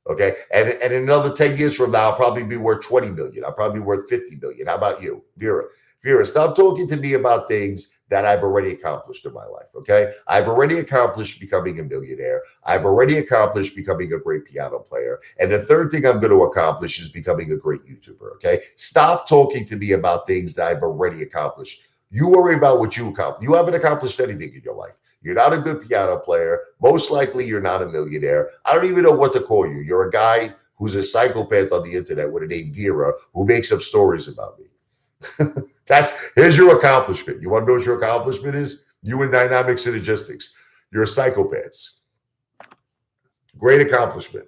Okay. And in another 10 years from now, I'll probably be worth 20 million. I'll probably be worth 50 million. How about you? Vera? Vera, stop talking to me about things that I've already accomplished in my life. Okay. I've already accomplished becoming a millionaire. I've already accomplished becoming a great piano player. And the third thing I'm going to accomplish is becoming a great YouTuber. Okay. Stop talking to me about things that I've already accomplished. You worry about what you accomplished. You haven't accomplished anything in your life. You're not a good piano player. Most likely, you're not a millionaire. I don't even know what to call you. You're a guy who's a psychopath on the internet with a name Vera who makes up stories about me. Here's your accomplishment. You want to know what your accomplishment is? You in dynamic synergistics. You're psychopaths. Great accomplishment.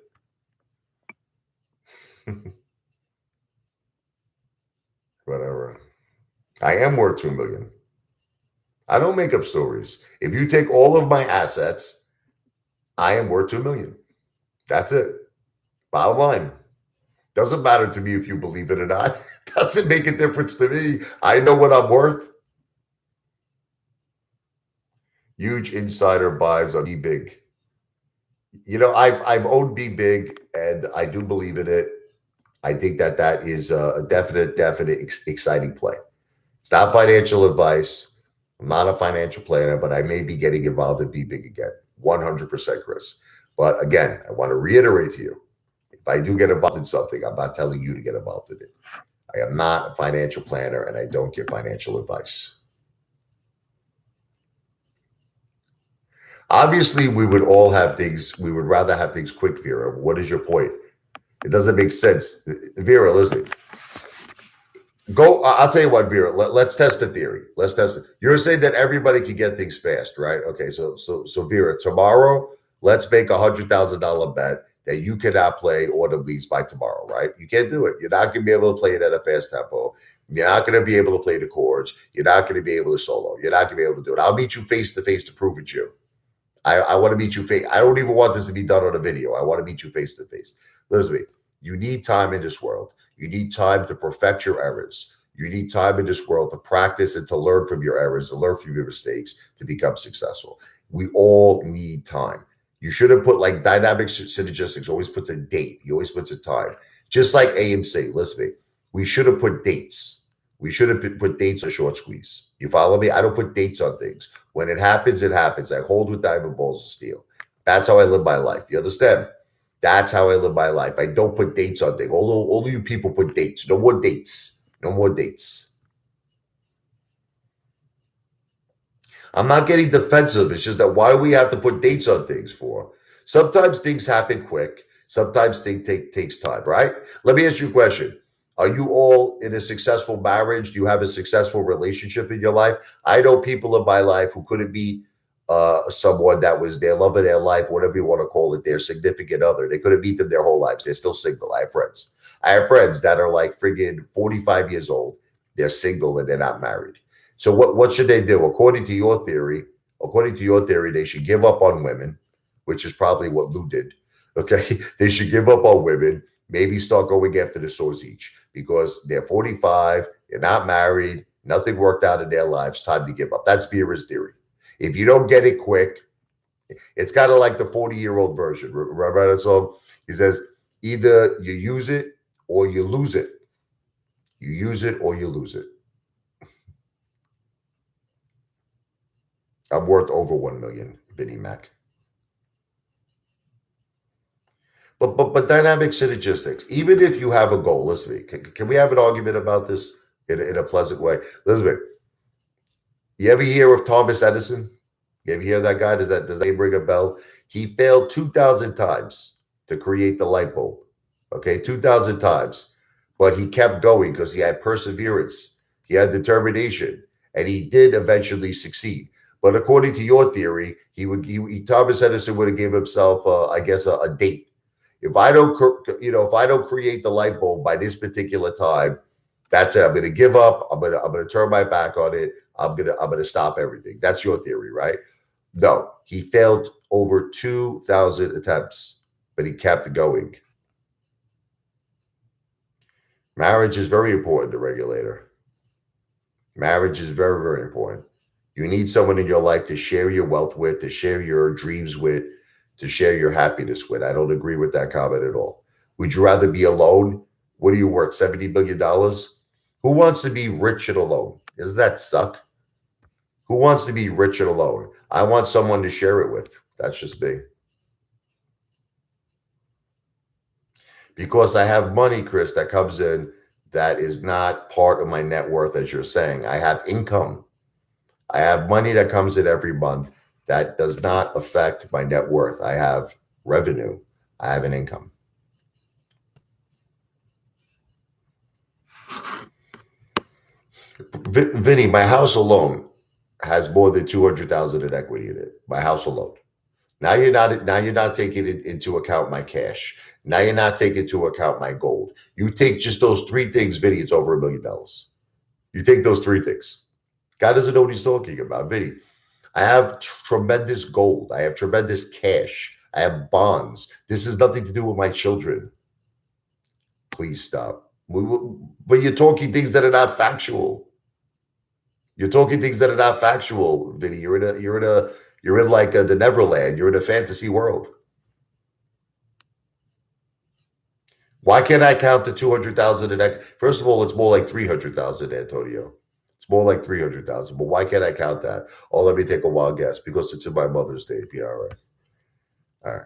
Whatever. I am worth 2 million. I don't make up stories. If you take all of my assets, I am worth 2 million. That's it. Bottom line. Doesn't matter to me if you believe it or not. Doesn't make a difference to me. I know what I'm worth. Huge insider buys on Be Big. You know, I've owned Be Big, and I do believe in it. I think that is a definite exciting play. It's not financial advice. I'm not a financial planner, but I may be getting involved in Be Big again. 100%, Chris. But again, I want to reiterate to you, if I do get involved in something, I'm not telling you to get involved in it. I am not a financial planner and I don't give financial advice. Obviously, we would all have things, we would rather have things quick, Vera. What is your point? It doesn't make sense. Vera, listen. I'll tell you what, Vera, let's test the theory. Let's test it. You're saying that everybody can get things fast, right? Okay, so Vera, tomorrow, let's make $100,000 bet that you cannot play Autumn Leaves by tomorrow, right? You can't do it. You're not going to be able to play it at a fast tempo. You're not going to be able to play the chords. You're not going to be able to solo. You're not going to be able to do it. I'll meet you face to face to prove it you. I want to meet you face. I don't even want this to be done on a video. I want to meet you face to face. Listen to me. You need time in this world. You need time to perfect your errors. You need time in this world to practice and to learn from your errors, to learn from your mistakes, to become successful. We all need time. You shouldn't put like dynamic synergistics always puts a date. He always puts a time. Just like AMC. Listen to me. We should have put dates. We should have put dates on short squeeze. You follow me? I don't put dates on things. When it happens, it happens. I hold with diamond balls of steel. That's how I live my life. You understand? That's how I live my life. I don't put dates on things. All of you people put dates. No more dates. No more dates. I'm not getting defensive. It's just that why do we have to put dates on things for? Sometimes things happen quick. Sometimes things takes time, right? Let me ask you a question. Are you all in a successful marriage? Do you have a successful relationship in your life? I know people in my life who couldn't be someone that was their love of their life, whatever you want to call it, their significant other. They could have beat them their whole lives. They're still single. I have friends. I have friends that are like friggin' 45 years old. They're single and they're not married. So what should they do? According to your theory, they should give up on women, which is probably what Lou did. Okay. They should give up on women, maybe start going after the Sorzich because they're 45, they're not married, nothing worked out in their lives, time to give up. That's Vera's theory. If you don't get it quick, it's kind of like the 40-year-old version. Remember that song? He says, either you use it or you lose it. You use it or you lose it. I'm worth over 1 million, Vinnie Mac. But dynamic synergistics, even if you have a goal, listen to me. Can we have an argument about this in a pleasant way? Listen to me. You ever hear of Thomas Edison? You ever hear that guy? Does that name ring a bell? He failed 2,000 times to create the light bulb. Okay, 2,000 times. But he kept going because he had perseverance, he had determination, and he did eventually succeed. But according to your theory, Thomas Edison would have gave himself, I guess, a date. If I don't, if I don't create the light bulb by this particular time, that's it. I'm going to give up. I'm going to turn my back on it. I'm going to stop everything. That's your theory, right? No, he failed over 2,000 attempts, but he kept going. Marriage is very important, the regulator. Marriage is very, very important. You need someone in your life to share your wealth with, to share your dreams with, to share your happiness with. I don't agree with that comment at all. Would you rather be alone? What are you worth? $70 billion? Who wants to be rich and alone? Doesn't that suck? Who wants to be rich and alone? I want someone to share it with. That's just me. Because I have money, Chris, that comes in that is not part of my net worth, as you're saying. I have income. I have money that comes in every month that does not affect my net worth. I have revenue. I have an income. Vinny, my house alone has more than 200,000 in equity in it. My house alone. Now you're not taking into account my cash. Now you're not taking into account my gold. You take just those three things, Vinny, it's over $1 million. You take those three things. God doesn't know what he's talking about, Vinny. I have tremendous gold. I have tremendous cash. I have bonds. This has nothing to do with my children. Please stop. But you're talking things that are not factual. You're talking things that are not factual, Vinny. You're in like the Neverland. You're in a fantasy world. Why can't I count the 200,000 in First of all, it's more like 300,000, Antonio. It's more like 300,000. But why can't I count that? Oh, let me take a wild guess because it's in my mother's name. Yeah, all right. All right.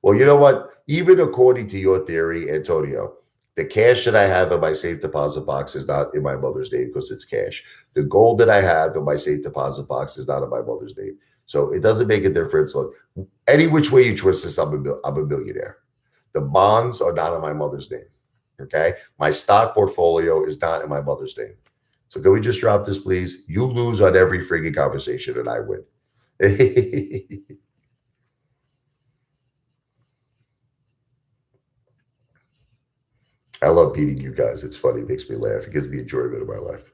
Well, you know what? Even according to your theory, Antonio, the cash that I have in my safe deposit box is not in my mother's name because it's cash. The gold that I have in my safe deposit box is not in my mother's name. So it doesn't make a difference. Look, any which way you twist this, I'm a millionaire. The bonds are not in my mother's name. Okay. My stock portfolio is not in my mother's name. So can we just drop this, please? You lose on every freaking conversation and I win. I love beating you guys. It's funny. It makes me laugh. It gives me enjoyment in my life.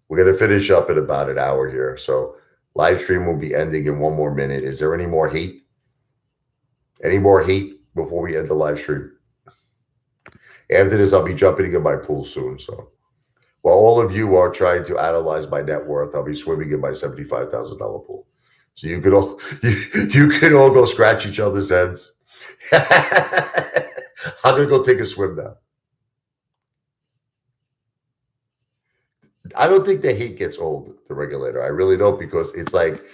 We're going to finish up in about an hour here. So live stream will be ending in 1 more minute. Is there any more hate? Any more hate before we end the live stream? After this, I'll be jumping in my pool soon. So while all of you are trying to analyze my net worth, I'll be swimming in my $75,000 pool. So you could all you could all go scratch each other's heads. I'm gonna go take a swim now. I don't think the hate gets old, the regulator. I really don't, because it's like,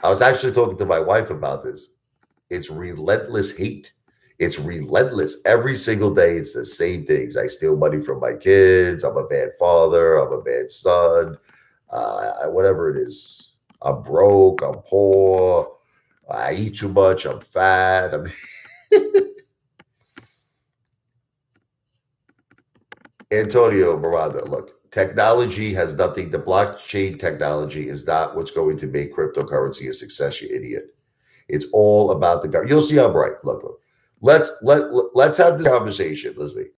I was actually talking to my wife about this. It's relentless hate. It's relentless. Every single day, it's the same things. I steal money from my kids. I'm a bad father. I'm a bad son. Whatever it is. I'm broke. I'm poor. I eat too much. I'm fat. Antonio Miranda, look, technology has nothing. The blockchain technology is not what's going to make cryptocurrency a success, you idiot. It's all about the government. You'll see I'm right. Look. Let's have the conversation, Leslie.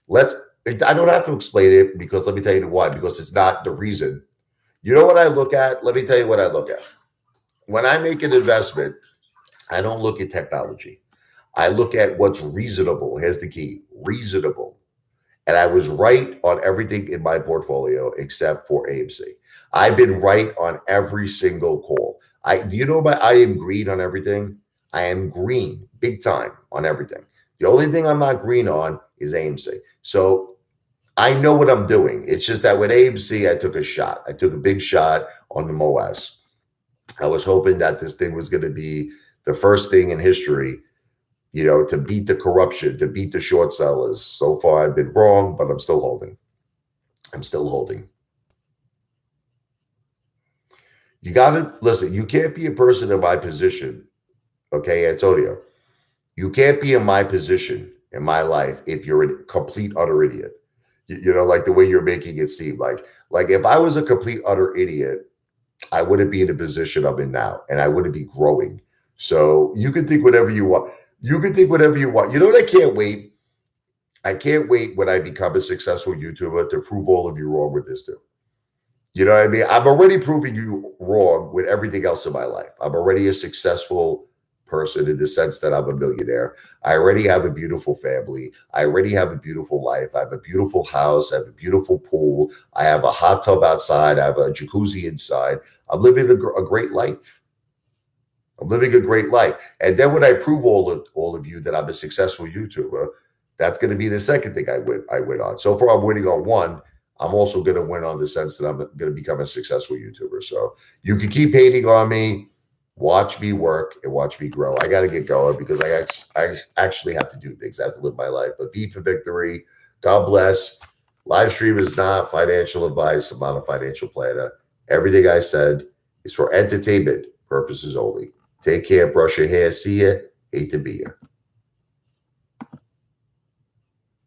Let's. I don't have to explain it, because let me tell you why. Because it's not the reason. You know what I look at? Let me tell you what I look at. When I make an investment, I don't look at technology. I look at what's reasonable. Here's the key: reasonable. And I was right on everything in my portfolio except for AMC. I've been right on every single call. Do you know I am green on everything? I am green big time on everything. The only thing I'm not green on is AMC. So I know what I'm doing. It's just that with AMC, I took a shot. I took a big shot on the MOAS. I was hoping that this thing was going to be the first thing in history, to beat the corruption, to beat the short sellers. So far, I've been wrong, but I'm still holding. I'm still holding. You got to listen. You can't be a person in my position, okay, Antonio? You can't be in my position in my life if you're a complete utter idiot. Like the way you're making it seem like if I was a complete utter idiot, I wouldn't be in the position I'm in now, and I wouldn't be growing. So you can think whatever you want. You can think whatever you want. You know what? I can't wait. I can't wait when I become a successful YouTuber to prove all of you wrong with this too. You know what I mean? I'm already proving you wrong with everything else in my life. I'm already a successful person in the sense that I'm a millionaire. I already have a beautiful family. I already have a beautiful life. I have a beautiful house. I have a beautiful pool. I have a hot tub outside. I have a jacuzzi inside. I'm living a great life. I'm living a great life. And then when I prove all of you that I'm a successful YouTuber, that's going to be the second thing I win on. So far, I'm winning on one. I'm also going to win on the sense that I'm going to become a successful YouTuber. So you can keep hating on me, watch me work, and watch me grow. I got to get going because I actually have to do things. I have to live my life. But V for victory. God bless. Live stream is not financial advice. I'm not a financial planner. Everything I said is for entertainment purposes only. Take care. Brush your hair. See ya. Hate to be here.